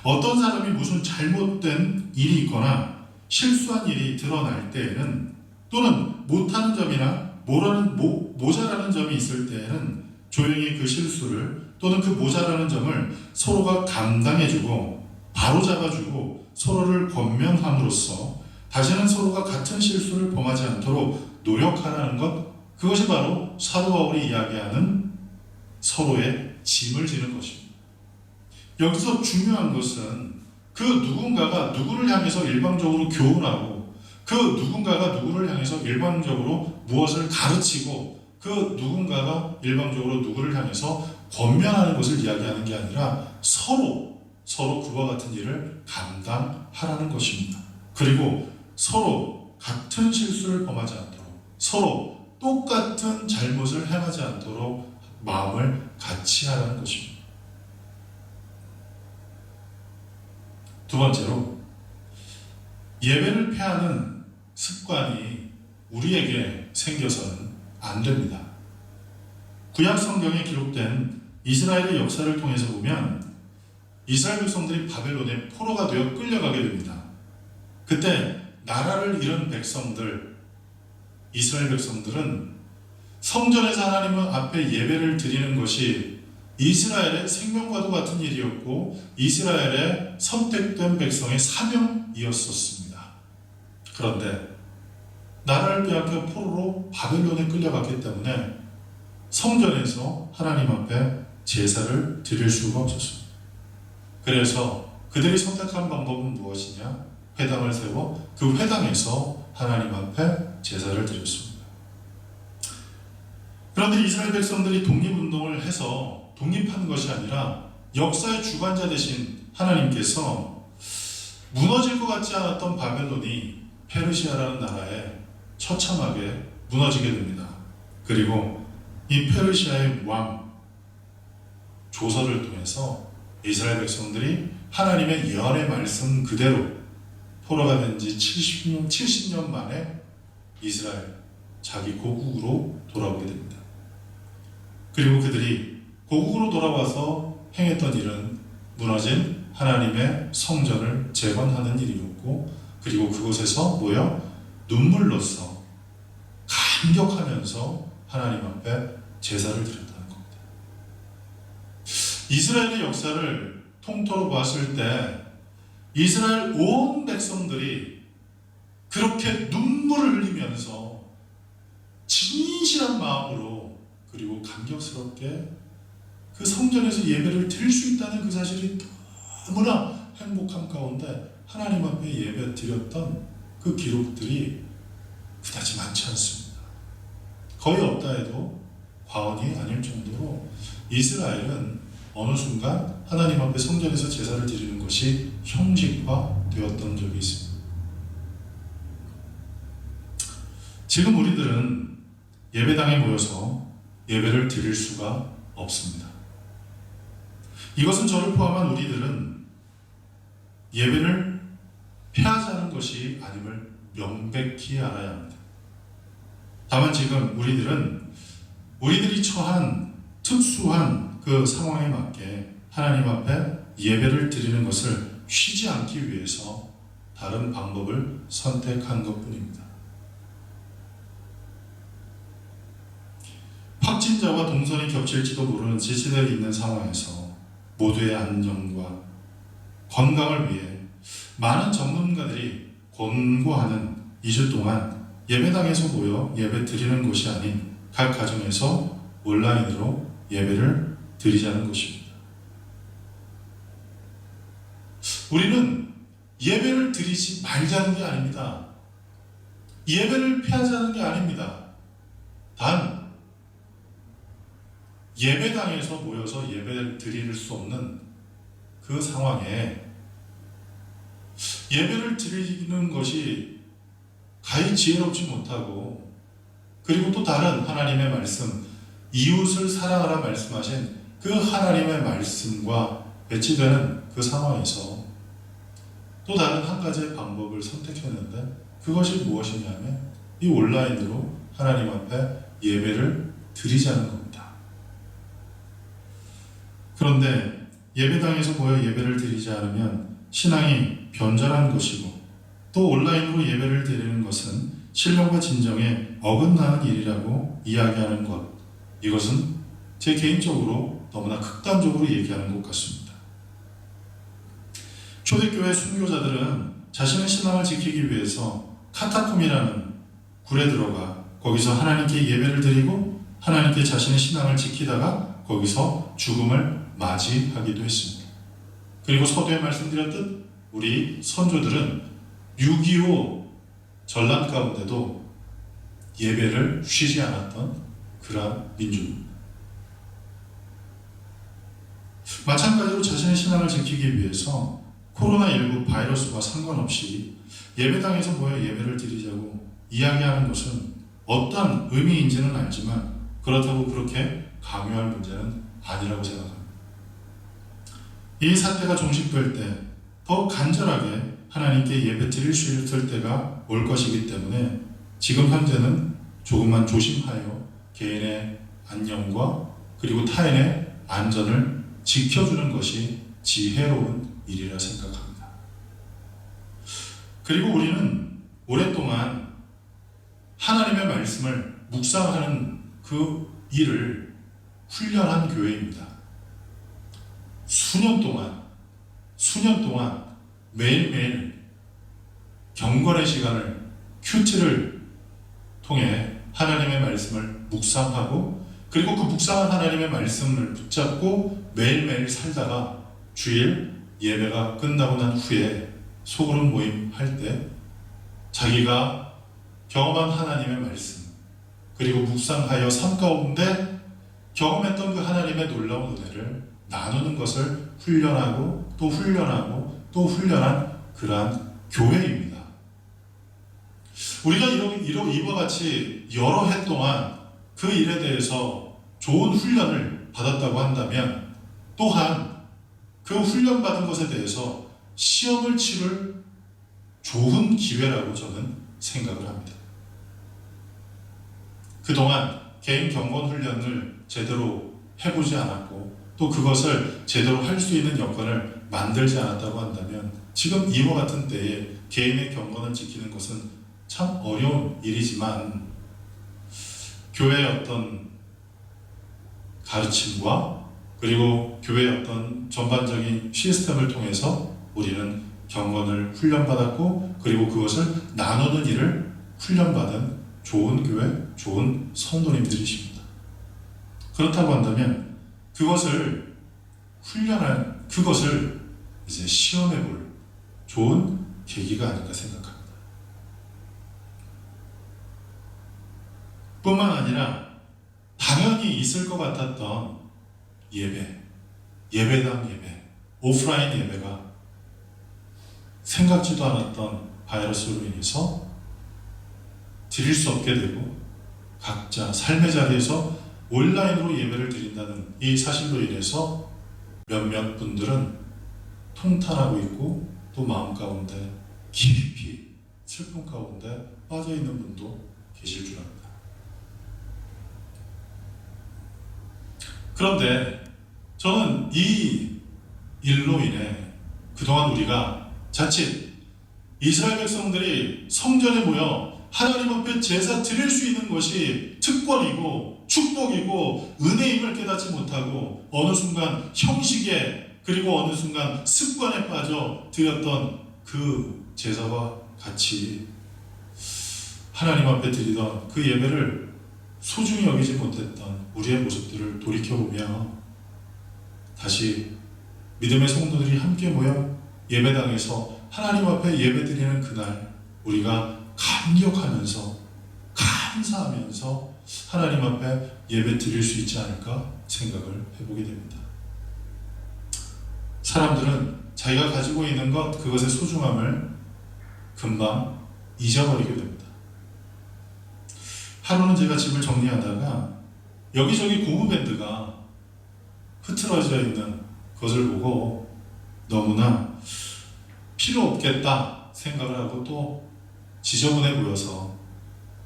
어떤 사람이 무슨 잘못된 일이 있거나 실수한 일이 드러날 때에는 또는 못하는 점이나 모자라는 점이 있을 때에는 조용히 그 실수를 또는 그 모자라는 점을 서로가 감당해주고 바로잡아주고 서로를 권면함으로써 다시는 서로가 같은 실수를 범하지 않도록 노력하라는 것, 그것이 바로 사도 바울이 이야기하는 서로의 짐을 지는 것입니다. 여기서 중요한 것은 그 누군가가 누구를 향해서 일방적으로 교훈하고 그 누군가가 누구를 향해서 일방적으로 무엇을 가르치고 그 누군가가 일방적으로 누구를 향해서 권면하는 것을 이야기하는 게 아니라 서로 그와 같은 일을 감당하라는 것입니다. 그리고 서로 같은 실수를 범하지 않도록 서로 똑같은 잘못을 행하지 않도록 마음을 같이 하라는 것입니다. 두 번째로 예배를 패하는 습관이 우리에게 생겨서는 안 됩니다. 구약 성경에 기록된 이스라엘의 역사를 통해서 보면 이스라엘 백성들이 바벨론의 포로가 되어 끌려가게 됩니다. 그때 나라를 잃은 백성들, 이스라엘 백성들은 성전에서 하나님 앞에 예배를 드리는 것이 이스라엘의 생명과도 같은 일이었고 이스라엘의 선택된 백성의 사명이었었습니다. 그런데 나라를 빼앗겨 포로로 바벨론에 끌려갔기 때문에 성전에서 하나님 앞에 제사를 드릴 수가 없었습니다. 그래서 그들이 선택한 방법은 무엇이냐? 회당을 세워 그 회당에서 하나님 앞에 제사를 드렸습니다. 그런데 이스라엘 백성들이 독립운동을 해서 독립한 것이 아니라 역사의 주관자 되신 하나님께서 무너질 것 같지 않았던 바벨론이 페르시아라는 나라에 처참하게 무너지게 됩니다. 그리고 이 페르시아의 왕 조서를 통해서 이스라엘 백성들이 하나님의 예언의 말씀 그대로 포로가 된 지 70년 만에 이스라엘 자기 고국으로 돌아오게 됩니다. 그리고 그들이 고국으로 돌아와서 행했던 일은 무너진 하나님의 성전을 재건하는 일이었고 그리고 그곳에서 모여 눈물로써 감격하면서 하나님 앞에 제사를 드렸다는 겁니다. 이스라엘의 역사를 통틀어 봤을 때 이스라엘 온 백성들이 그렇게 눈물을 흘리면서 진실한 마음으로 그리고 감격스럽게 그 성전에서 예배를 드릴 수 있다는 그 사실이 너무나 행복함 가운데 하나님 앞에 예배 드렸던 그 기록들이 그다지 많지 않습니다. 거의 없다 해도 과언이 아닐 정도로 이스라엘은 어느 순간 하나님 앞에 성전에서 제사를 드리는 것이 형식화되었던 적이 있습니다. 지금 우리들은 예배당에 모여서 예배를 드릴 수가 없습니다. 이것은 저를 포함한 우리들은 예배를 패하자는 것이 아님을 명백히 알아야 합니다. 다만 지금 우리들이 처한 특수한 그 상황에 맞게 하나님 앞에 예배를 드리는 것을 쉬지 않기 위해서 다른 방법을 선택한 것뿐입니다. 확진자와 동선이 겹칠지도 모르는 지체들이 있는 상황에서 모두의 안전과 건강을 위해 많은 전문가들이 권고하는 2주 동안 예배당에서 모여 예배 드리는 것이 아닌 각 가정에서 온라인으로 예배를 드리자는 것입니다. 우리는 예배를 드리지 말자는 게 아닙니다. 예배를 피하자는 게 아닙니다. 단 예배당에서 모여서 예배를 드릴 수 없는 그 상황에 예배를 드리는 것이 가히 지혜롭지 못하고 그리고 또 다른 하나님의 말씀 이웃을 사랑하라 말씀하신 그 하나님의 말씀과 배치되는 그 상황에서 또 다른 한 가지의 방법을 선택했는데 그것이 무엇이냐면 이 온라인으로 하나님 앞에 예배를 드리자는 겁니다. 그런데 예배당에서 모여 예배를 드리지 않으면 신앙이 변절한 것이고 또 온라인으로 예배를 드리는 것은 신령과 진정에 어긋나는 일이라고 이야기하는 것, 이것은 제 개인적으로 너무나 극단적으로 얘기하는 것 같습니다. 초대교회 순교자들은 자신의 신앙을 지키기 위해서 카타콤이라는 굴에 들어가 거기서 하나님께 예배를 드리고 하나님께 자신의 신앙을 지키다가 거기서 죽음을 맞이하기도 했습니다. 그리고 서두에 말씀드렸듯 우리 선조들은 6.25 전란 가운데도 예배를 쉬지 않았던 그러한 민족입니다. 마찬가지로 자신의 신앙을 지키기 위해서 코로나19 바이러스와 상관없이 예배당에서 모여 예배를 드리자고 이야기하는 것은 어떤 의미인지는 알지만 그렇다고 그렇게 강요할 문제는 아니라고 생각합니다. 이 사태가 종식될 때 더 간절하게 하나님께 예배 드릴 수 있을 때가 올 것이기 때문에 지금 현재는 조금만 조심하여 개인의 안녕과 그리고 타인의 안전을 지켜주는 것이 지혜로운 일이라 생각합니다. 그리고 우리는 오랫동안 하나님의 말씀을 묵상하는 그 일을 훈련한 교회입니다. 수년 동안 매일매일 경건의 시간을 큐티를 통해 하나님의 말씀을 묵상하고 그리고 그 묵상한 하나님의 말씀을 붙잡고 매일매일 살다가 주일 예배가 끝나고 난 후에 소그룹 모임 할 때 자기가 경험한 하나님의 말씀 그리고 묵상하여 삶 가운데 경험했던 그 하나님의 놀라운 은혜를 나누는 것을 훈련하고 또 훈련한 그러한 교회입니다. 우리가 이와 같이 여러 해 동안 그 일에 대해서 좋은 훈련을 받았다고 한다면 또한 그 훈련받은 것에 대해서 시험을 치를 좋은 기회라고 저는 생각을 합니다. 그동안 개인 경건 훈련을 제대로 해보지 않았고 또 그것을 제대로 할 수 있는 여건을 만들지 않았다고 한다면 지금 이와 같은 때에 개인의 경건을 지키는 것은 참 어려운 일이지만 교회의 어떤 가르침과 그리고 교회의 어떤 전반적인 시스템을 통해서 우리는 경건을 훈련받았고 그리고 그것을 나누는 일을 훈련받은 좋은 교회, 좋은 성도님들이십니다. 그렇다고 한다면 그것을 이제 시험해 볼 좋은 계기가 아닐까 생각합니다. 뿐만 아니라 당연히 있을 것 같았던 예배당 예배, 오프라인 예배가 생각지도 않았던 바이러스로 인해서 드릴 수 없게 되고 각자 삶의 자리에서 온라인으로 예배를 드린다는 이 사실로 인해서 몇몇 분들은 통탄하고 있고 또 마음 가운데 깊이 슬픔 가운데 빠져 있는 분도 계실 줄 압니다. 그런데 저는 이 일로 인해 그동안 우리가 자칫 이스라엘 백성들이 성전에 모여 하나님 앞에 제사 드릴 수 있는 것이 특권이고 축복이고 은혜임을 깨닫지 못하고 어느 순간 형식에 그리고 어느 순간 습관에 빠져 드렸던 그 제사와 같이 하나님 앞에 드리던 그 예배를 소중히 여기지 못했던 우리의 모습들을 돌이켜보며 다시 믿음의 성도들이 함께 모여 예배당에서 하나님 앞에 예배드리는 그날 우리가 감격하면서 감사하면서 하나님 앞에 예배 드릴 수 있지 않을까 생각을 해보게 됩니다. 사람들은 자기가 가지고 있는 것 그것의 소중함을 금방 잊어버리게 됩니다. 하루는 제가 집을 정리하다가 여기저기 고무밴드가 흐트러져 있는 것을 보고 너무나 필요 없겠다 생각을 하고 또 지저분해 보여서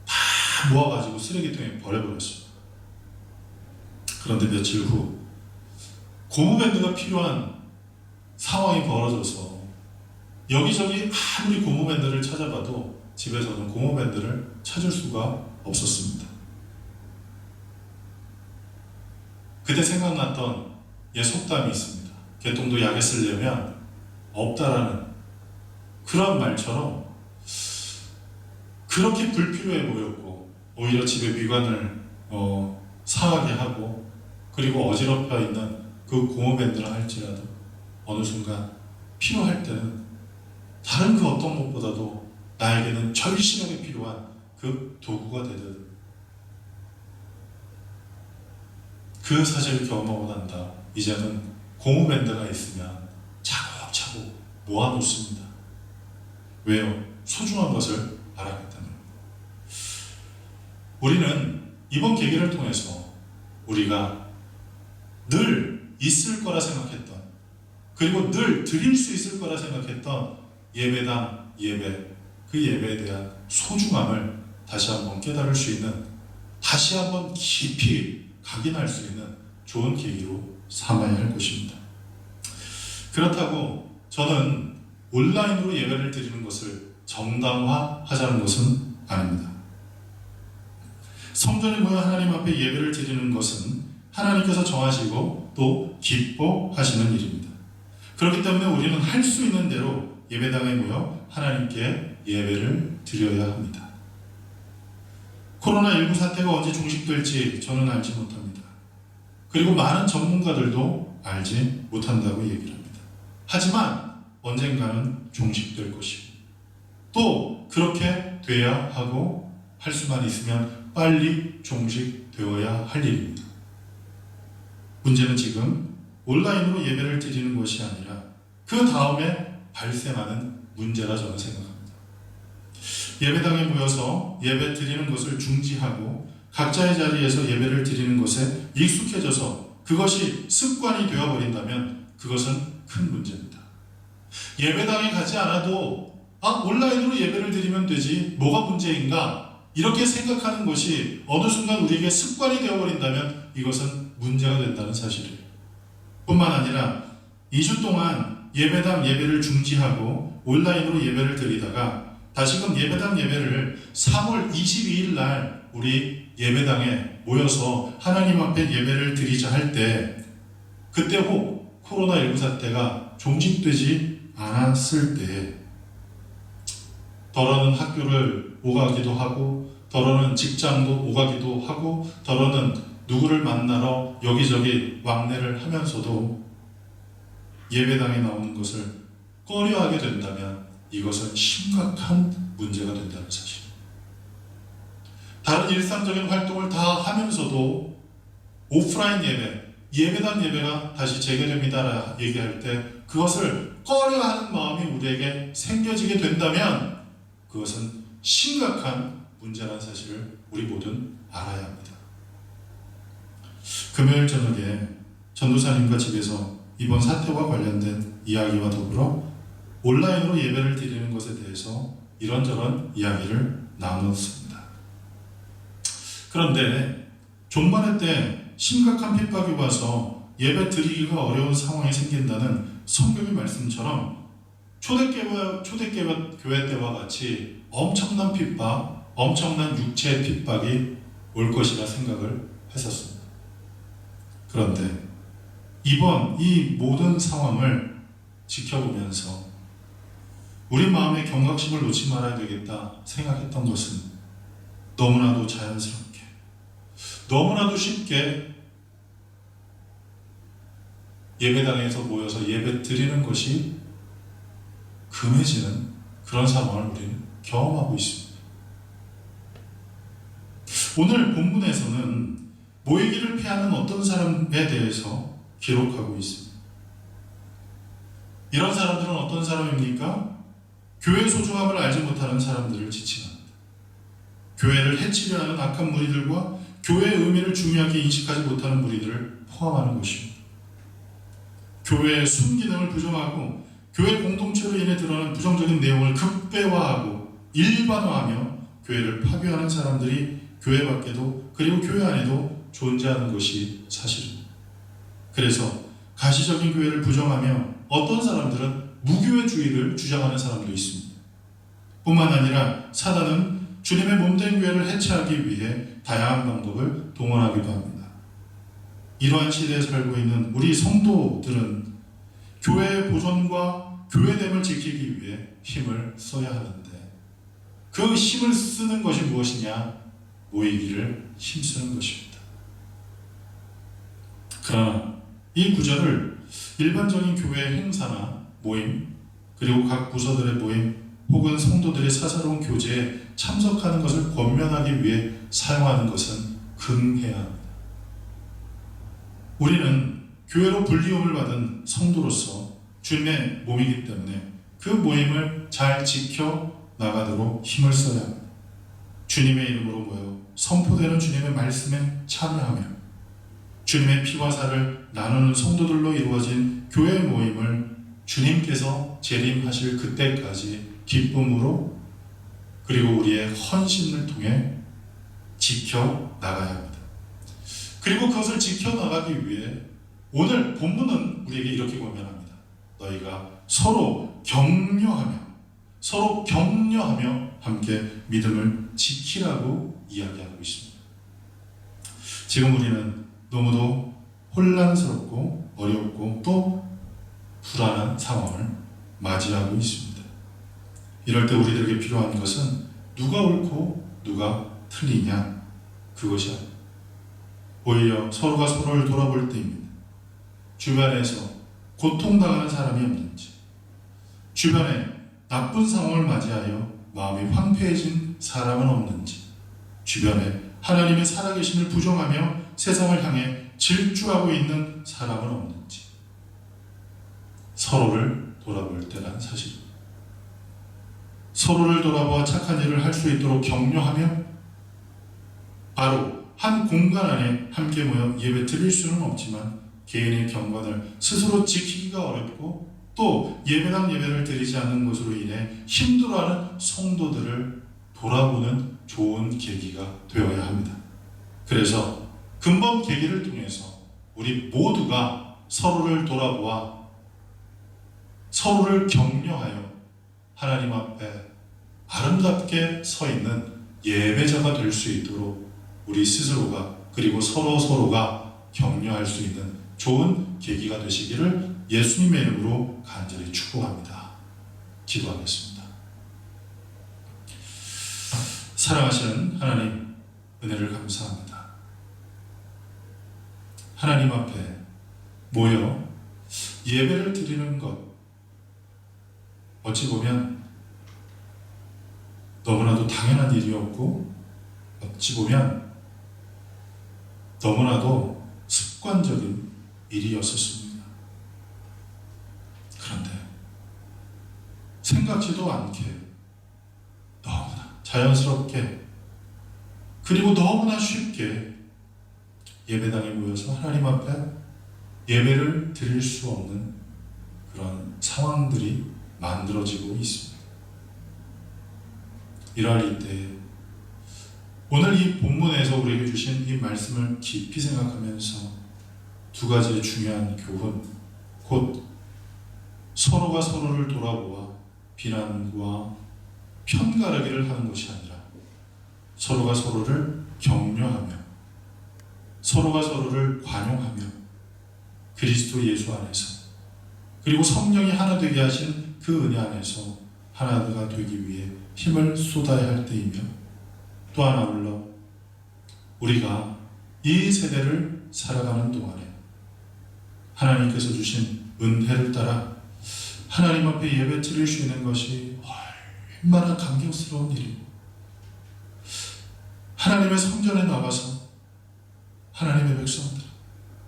다 모아가지고 쓰레기통에 버려버렸습니다. 그런데 며칠 후 고무밴드가 필요한 상황이 벌어져서 여기저기 아무리 고무밴드를 찾아봐도 집에서는 고무밴드를 찾을 수가 없었습니다. 그때 생각났던 옛 속담이 있습니다. 개똥도 약에 쓰려면 없다라는 그런 말처럼 그렇게 불필요해 보였고 오히려 집의 미관을 상하게 하고 그리고 어지럽혀 있는 그 고무밴드라 할지라도 어느 순간 필요할 때는 다른 그 어떤 것보다도 나에게는 절실하게 필요한 그 도구가 되듯 그 사실을 경험하고 난다. 이제는 고무밴드가 있으면 차곡차곡 모아놓습니다. 왜요? 소중한 것을 알았기 때문에. 우리는 이번 계기를 통해서 우리가 늘 있을 거라 생각했던, 그리고 늘 드릴 수 있을 거라 생각했던 예배당 예배, 그 예배에 대한 소중함을 다시 한번 깨달을 수 있는, 다시 한번 깊이 각인할 수 있는 좋은 계기로 삼아야 할 것입니다. 그렇다고 저는 온라인으로 예배를 드리는 것을 정당화하자는 것은 아닙니다. 성전에 모여 하나님 앞에 예배를 드리는 것은 하나님께서 정하시고 또 기뻐하시는 일입니다. 그렇기 때문에 우리는 할 수 있는 대로 예배당에 모여 하나님께 예배를 드려야 합니다. 코로나19 사태가 언제 종식될지 저는 알지 못합니다. 그리고 많은 전문가들도 알지 못한다고 얘기를 합니다. 하지만 언젠가는 종식될 것이고, 또 그렇게 돼야 하고 할 수만 있으면 빨리 종식되어야 할 일입니다. 문제는 지금 온라인으로 예배를 드리는 것이 아니라 그 다음에 발생하는 문제라 저는 생각합니다. 예배당에 모여서 예배 드리는 것을 중지하고 각자의 자리에서 예배를 드리는 것에 익숙해져서 그것이 습관이 되어버린다면 그것은 큰 문제입니다. 예배당에 가지 않아도 온라인으로 예배를 드리면 되지, 뭐가 문제인가, 이렇게 생각하는 것이 어느 순간 우리에게 습관이 되어버린다면 이것은 문제가 된다는 사실이에요. 뿐만 아니라 2주 동안 예배당 예배를 중지하고 온라인으로 예배를 드리다가 다시금 예배당 예배를 3월 22일 날 우리 예배당에 모여서 하나님 앞에 예배를 드리자 할 때, 그때 혹 코로나19 사태가 종식되지 않았을 때 더러는 학교를 오가기도 하고, 더러는 직장도 오가기도 하고, 더러는 누구를 만나러 여기저기 왕래를 하면서도 예배당에 나오는 것을 꺼려하게 된다면 이것은 심각한 문제가 된다는 사실. 다른 일상적인 활동을 다 하면서도 오프라인 예배, 예배당 예배가 다시 재개됩니다 얘기할 때 그것을 꺼려하는 마음이 우리에게 생겨지게 된다면 그것은 심각한 문제라는 사실을 우리 모두는 알아야 합니다. 금요일 저녁에 전도사님과 집에서 이번 사태와 관련된 이야기와 더불어 온라인으로 예배를 드리는 것에 대해서 이런저런 이야기를 나눴습니다. 그런데 종말의 때 심각한 핍박이 와서 예배 드리기가 어려운 상황이 생긴다는 성경의 말씀처럼 초대교회 때와 같이 엄청난 핍박, 엄청난 육체의 핍박이 올 것이라 생각을 했었습니다. 그런데 이번 이 모든 상황을 지켜보면서 우리 마음의 경각심을 놓지 말아야 되겠다 생각했던 것은 너무나도 자연스럽게, 너무나도 쉽게 예배당에서 모여서 예배 드리는 것이 금해지는 그런 상황을 우리는 경험하고 있습니다. 오늘 본문에서는 모이기를 피하는 어떤 사람에 대해서 기록하고 있습니다. 이런 사람들은 어떤 사람입니까? 교회 소중함을 알지 못하는 사람들을 지칭합니다. 교회를 해치려 하는 악한 무리들과 교회의 의미를 중요하게 인식하지 못하는 무리들을 포함하는 것입니다. 교회의 순기능을 부정하고 교회 공동체로 인해 드러나는 부정적인 내용을 극대화하고 일반화하며 교회를 파괴하는 사람들이 교회 밖에도 그리고 교회 안에도 존재하는 것이 사실입니다. 그래서 가시적인 교회를 부정하며 어떤 사람들은 무교회주의를 주장하는 사람도 있습니다. 뿐만 아니라 사단은 주님의 몸된 교회를 해체하기 위해 다양한 방법을 동원하기도 합니다. 이러한 시대에 살고 있는 우리 성도들은 교회의 보존과 교회됨을 지키기 위해 힘을 써야 하는데 그 힘을 쓰는 것이 무엇이냐? 모이기를 힘쓰는 것입니다. 그러나 이 구절을 일반적인 교회 행사나 모임, 그리고 각 부서들의 모임 혹은 성도들의 사사로운 교제에 참석하는 것을 권면하기 위해 사용하는 것은 금해야 합니다. 우리는 교회로 불리움을 받은 성도로서 주님의 몸이기 때문에 그 모임을 잘 지켜 나가도록 힘을 써야 합니다. 주님의 이름으로 모여 선포되는 주님의 말씀에 참여하며 주님의 피와 살을 나누는 성도들로 이루어진 교회 모임을 주님께서 재림하실 그때까지 기쁨으로 그리고 우리의 헌신을 통해 지켜 나가야 합니다. 그리고 그것을 지켜나가기 위해 오늘 본문은 우리에게 이렇게 권면합니다. 너희가 서로 격려하며 함께 믿음을 지키라고 이야기하고 있습니다. 지금 우리는 너무도 혼란스럽고 어렵고 또 불안한 상황을 맞이하고 있습니다. 이럴 때 우리들에게 필요한 것은 누가 옳고 누가 틀리냐, 그것이 아닙니다. 오히려 서로가 서로를 돌아볼 때입니다. 주변에서 고통당하는 사람이 없는지, 주변에 나쁜 상황을 맞이하여 마음이 황폐해진 사람은 없는지, 주변에 하나님의 살아계심을 부정하며 세상을 향해 질주하고 있는 사람은 없는지 서로를 돌아볼 때란 사실입니다. 서로를 돌아보아 착한 일을 할 수 있도록 격려하며 바로 한 공간 안에 함께 모여 예배 드릴 수는 없지만 개인의 경건을 스스로 지키기가 어렵고 또 예배당 예배를 드리지 않는 것으로 인해 힘들어하는 성도들을 돌아보는 좋은 계기가 되어야 합니다. 그래서 근본 계기를 통해서 우리 모두가 서로를 돌아보아 서로를 격려하여 하나님 앞에 아름답게 서 있는 예배자가 될 수 있도록 우리 스스로가 그리고 서로가 격려할 수 있는 좋은 계기가 되시기를 예수님의 이름으로 간절히 축복합니다. 기도하겠습니다. 사랑하시는 하나님, 은혜를 감사합니다. 하나님 앞에 모여 예배를 드리는 것, 어찌 보면 너무나도 당연한 일이었고 어찌 보면 너무나도 습관적인 일이었었습니다. 그런데 생각지도 않게 너무나 자연스럽게 그리고 너무나 쉽게 예배당에 모여서 하나님 앞에 예배를 드릴 수 없는 그런 상황들이 만들어지고 있습니다. 이러할 이때 오늘 이 본문에서 우리에게 주신 이 말씀을 깊이 생각하면서 두 가지의 중요한 교훈, 곧 서로가 서로를 돌아보아 비난과 편가르기를 하는 것이 아니라 서로가 서로를 격려하며 서로가 서로를 관용하며 그리스도 예수 안에서 그리고 성령이 하나 되게 하신 그 은혜 안에서 하나가 되기 위해 힘을 쏟아야 할 때이며 또 하나 물러 우리가 이 세대를 살아가는 동안에 하나님께서 주신 은혜를 따라 하나님 앞에 예배 드릴 수 있는 것이 얼마나 감격스러운 일이고 하나님의 성전에 나와서 하나님의 백성들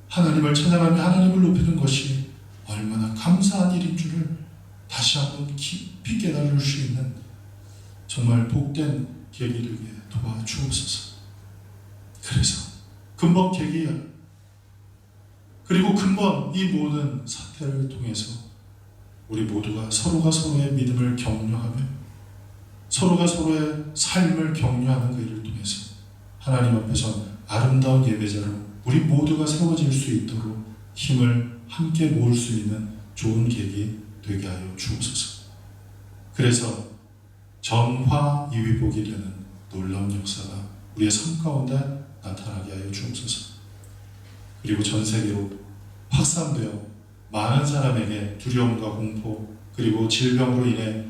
하나님을 찬양하며 하나님을 높이는 것이 얼마나 감사한 일인 줄을 다시 한번 깊이 깨달을 수 있는 정말 복된 계기를 도와주옵소서. 그래서 근본 계기야. 그리고 근본 이 모든 사태를 통해서 우리 모두가 서로가 서로의 믿음을 격려하며 서로가 서로의 삶을 격려하는 그 일을 통해서 하나님 앞에서 아름다운 예배자로 우리 모두가 세워질 수 있도록 힘을 함께 모을 수 있는 좋은 계기 되게 하여 주옵소서. 그래서 전화위복이 되는 놀라운 역사가 우리의 삶 가운데 나타나게 하여 주옵소서. 그리고 전 세계로 확산되어 많은 사람에게 두려움과 공포 그리고 질병으로 인해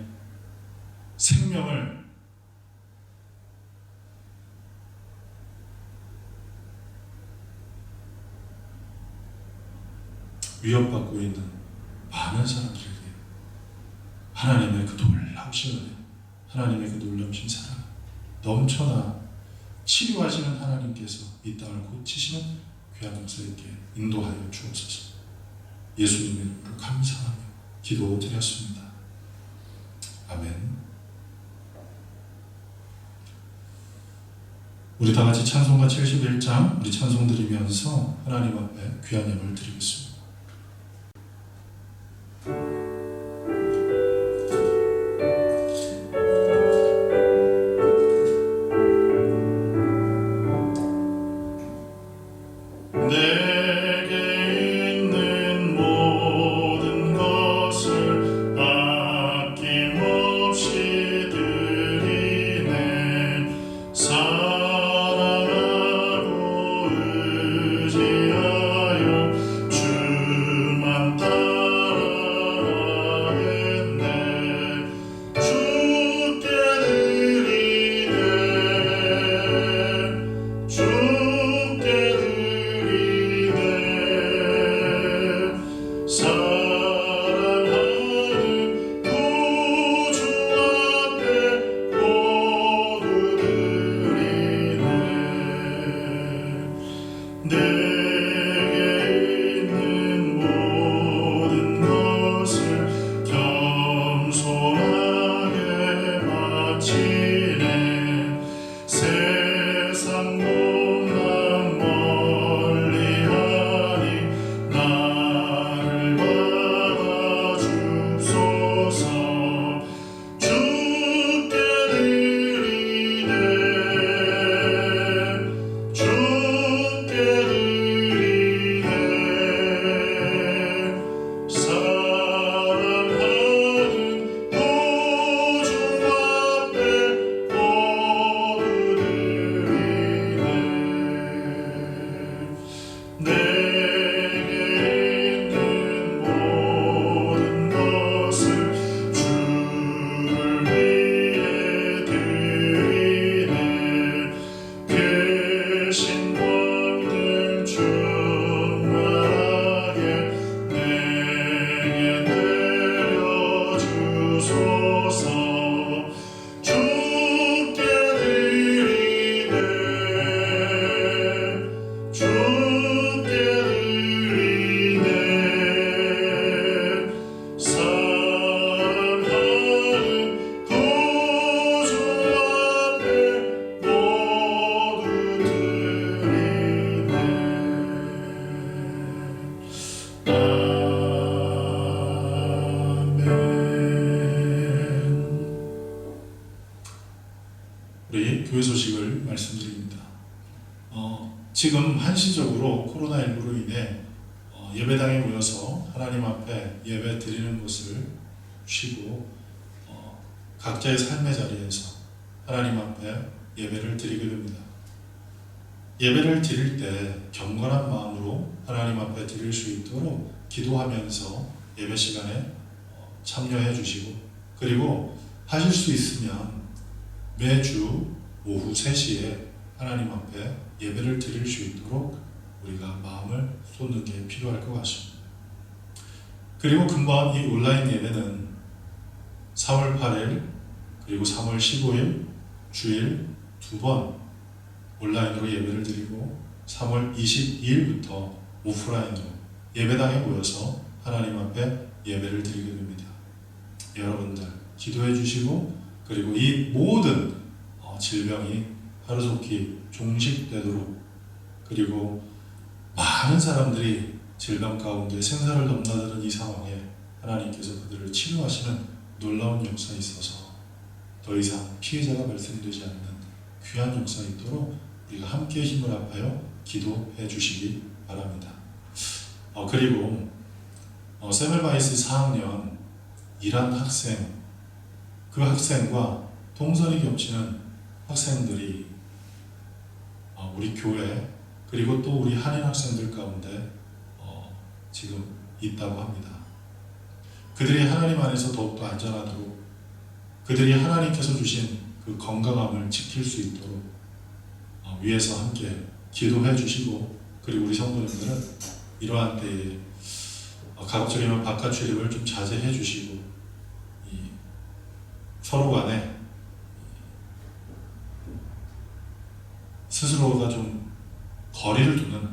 생명을 위협받고 있는 많은 사람들에게 하나님의 그 놀라우신 은혜, 하나님의 그 놀라우신 사랑, 넘쳐나 치료하시는 하나님께서 이 땅을 고치시는 귀한 역사 있게 인도하여 주옵소서. 예수님의 이름으로 감사하며 기도드렸습니다. 아멘. 우리 다 같이 찬송가 71장 우리 찬송 드리면서 하나님 앞에 귀한 예물 드리겠습니다. 내게 있는 모든 것을 아낌없이 드리네. 사랑하고 의지하여 주만 따라가겠네. 주께 드리네. 주께 드리네. 사랑하는 구주 앞에 모두 드리네. 내게 있는 모든 것을 겸손하게 바치네. 세상 공간 멀리하니 나를 받아주소서. 주께 드리네. 주께 드리네. 사랑하는 구주 앞에 모두 드리네. 내게 있는 모든 것을 주를 위해 드리네. 계신 권능 충만하게 내게 내려주소서. 주께 드리네. 주께 드리네. 사랑하는 구주 앞에 모두 드리네. 아멘. 우리 교회 소식을 말씀드립니다. 지금 한시적으로 코로나19로 인해 예배당에 모여서 하나님 앞에 예배 드리는 것을 쉬고 각자의 삶의 자리에서 하나님 앞에 예배를 드리게 됩니다. 예배를 드릴 때 경건한 마음으로 하나님 앞에 드릴 수 있도록 기도하면서 예배 시간에 참여해 주시고, 그리고 하실 수 있으면 매주 오후 3시에 하나님 앞에 예배를 드릴 수 있도록 우리가 마음을 쏟는 게 필요할 것 같습니다. 그리고 금방 이 온라인 예배는 3월 8일 그리고 3월 15일 주일 2번 온라인으로 예배를 드리고 3월 22일부터 오프라인으로 예배당에 모여서 하나님 앞에 예배를 드리게 됩니다. 여러분들 기도해 주시고, 그리고 이 모든 질병이 하루속히 종식되도록, 그리고 많은 사람들이 질병 가운데 생사를 넘나드는 이 상황에 하나님께서 그들을 치료하시는 놀라운 역사에 있어서 더 이상 피해자가 발생되지 않는 귀한 역사 있도록 우리가 함께 힘을 합하여 기도해 주시기 바랍니다. 그리고 세멜바이스 4학년 이란 학생, 그 학생과 동선이 겹치는 학생들이 우리 교회 그리고 또 우리 한인 학생들 가운데 지금 있다고 합니다. 그들이 하나님 안에서 더욱더 안전하도록, 그들이 하나님께서 주신 그 건강함을 지킬 수 있도록 위에서 함께 기도해 주시고, 그리고 우리 성도님들은 이러한 때에 가급적이면 바깥 출입을 좀 자제해 주시고 이 서로 간에 스스로가 좀 거리를 두는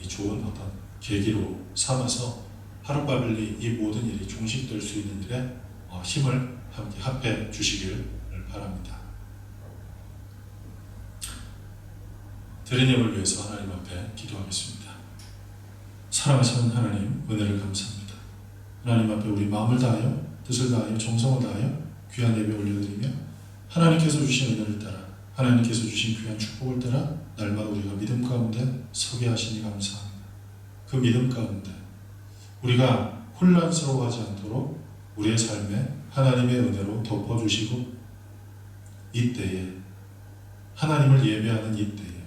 이 좋은 어떤 계기로 삼아서 하루빨리 이 모든 일이 종식될 수 있는 일에 힘을 함께 합해 주시기를 바랍니다. 대리님을 위해서 하나님 앞에 기도하겠습니다. 사랑하시는 하나님, 은혜를 감사합니다. 하나님 앞에 우리 마음을 다하여 뜻을 다하여 정성을 다하여 귀한 예배 올려드리며 하나님께서 주신 은혜를 따라 하나님께서 주신 귀한 축복을 따라 날마다 우리가 믿음 가운데 서게 하시니 감사합니다. 그 믿음 가운데 우리가 혼란스러워하지 않도록 우리의 삶에 하나님의 은혜로 덮어주시고 이때에 하나님을 예배하는 이때에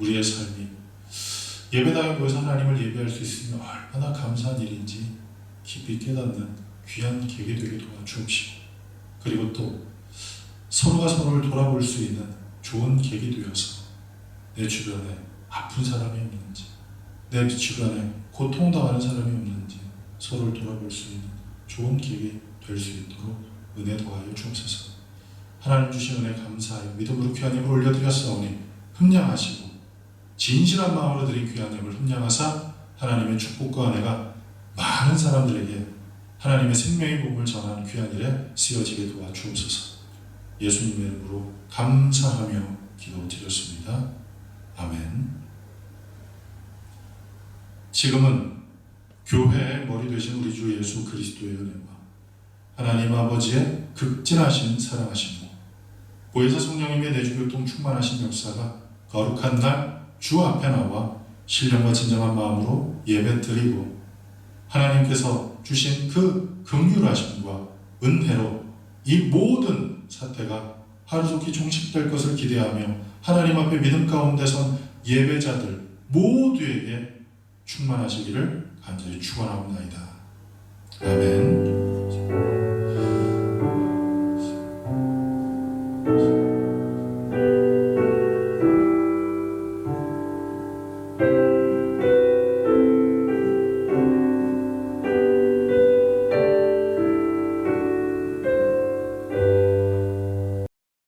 우리의 삶이 예배당에 모여서 하나님을 예배할 수 있으면 얼마나 감사한 일인지 깊이 깨닫는 귀한 계기 되게 도와주옵시고 그리고 또 서로가 서로를 돌아볼 수 있는 좋은 계기 되어서 내 주변에 아픈 사람이 없는지 내 주변에 고통당하는 사람이 없는지 서로를 돌아볼 수 있는 좋은 계기 될 수 있도록 은혜 도하여 주옵소서. 하나님 주신 은혜 감사하여 믿음으로 귀한 예물 올려드렸사오니 흠량하시고 진실한 마음으로 드린 귀한 예물 흠량하사 하나님의 축복과 은혜가 많은 사람들에게 하나님의 생명의 복음을 전하는 귀한 일에 쓰여지게 도와주옵소서. 예수님의 이름으로 감사하며 기도드렸습니다. 아멘. 지금은 교회의 머리 되신 우리 주 예수 그리스도의 은혜와 하나님 아버지의 극진하신 사랑하심과 보혜사 성령님의 내주교통 충만하신 역사가 거룩한 날 주 앞에 나와 신령과 진정한 마음으로 예배드리고 하나님께서 주신 그 긍휼하심과 은혜로 이 모든 사태가 하루속히 종식될 것을 기대하며 하나님 앞에 믿음 가운데 선 예배자들 모두에게 충만하시기를 간절히 축원하옵나이다. 아멘.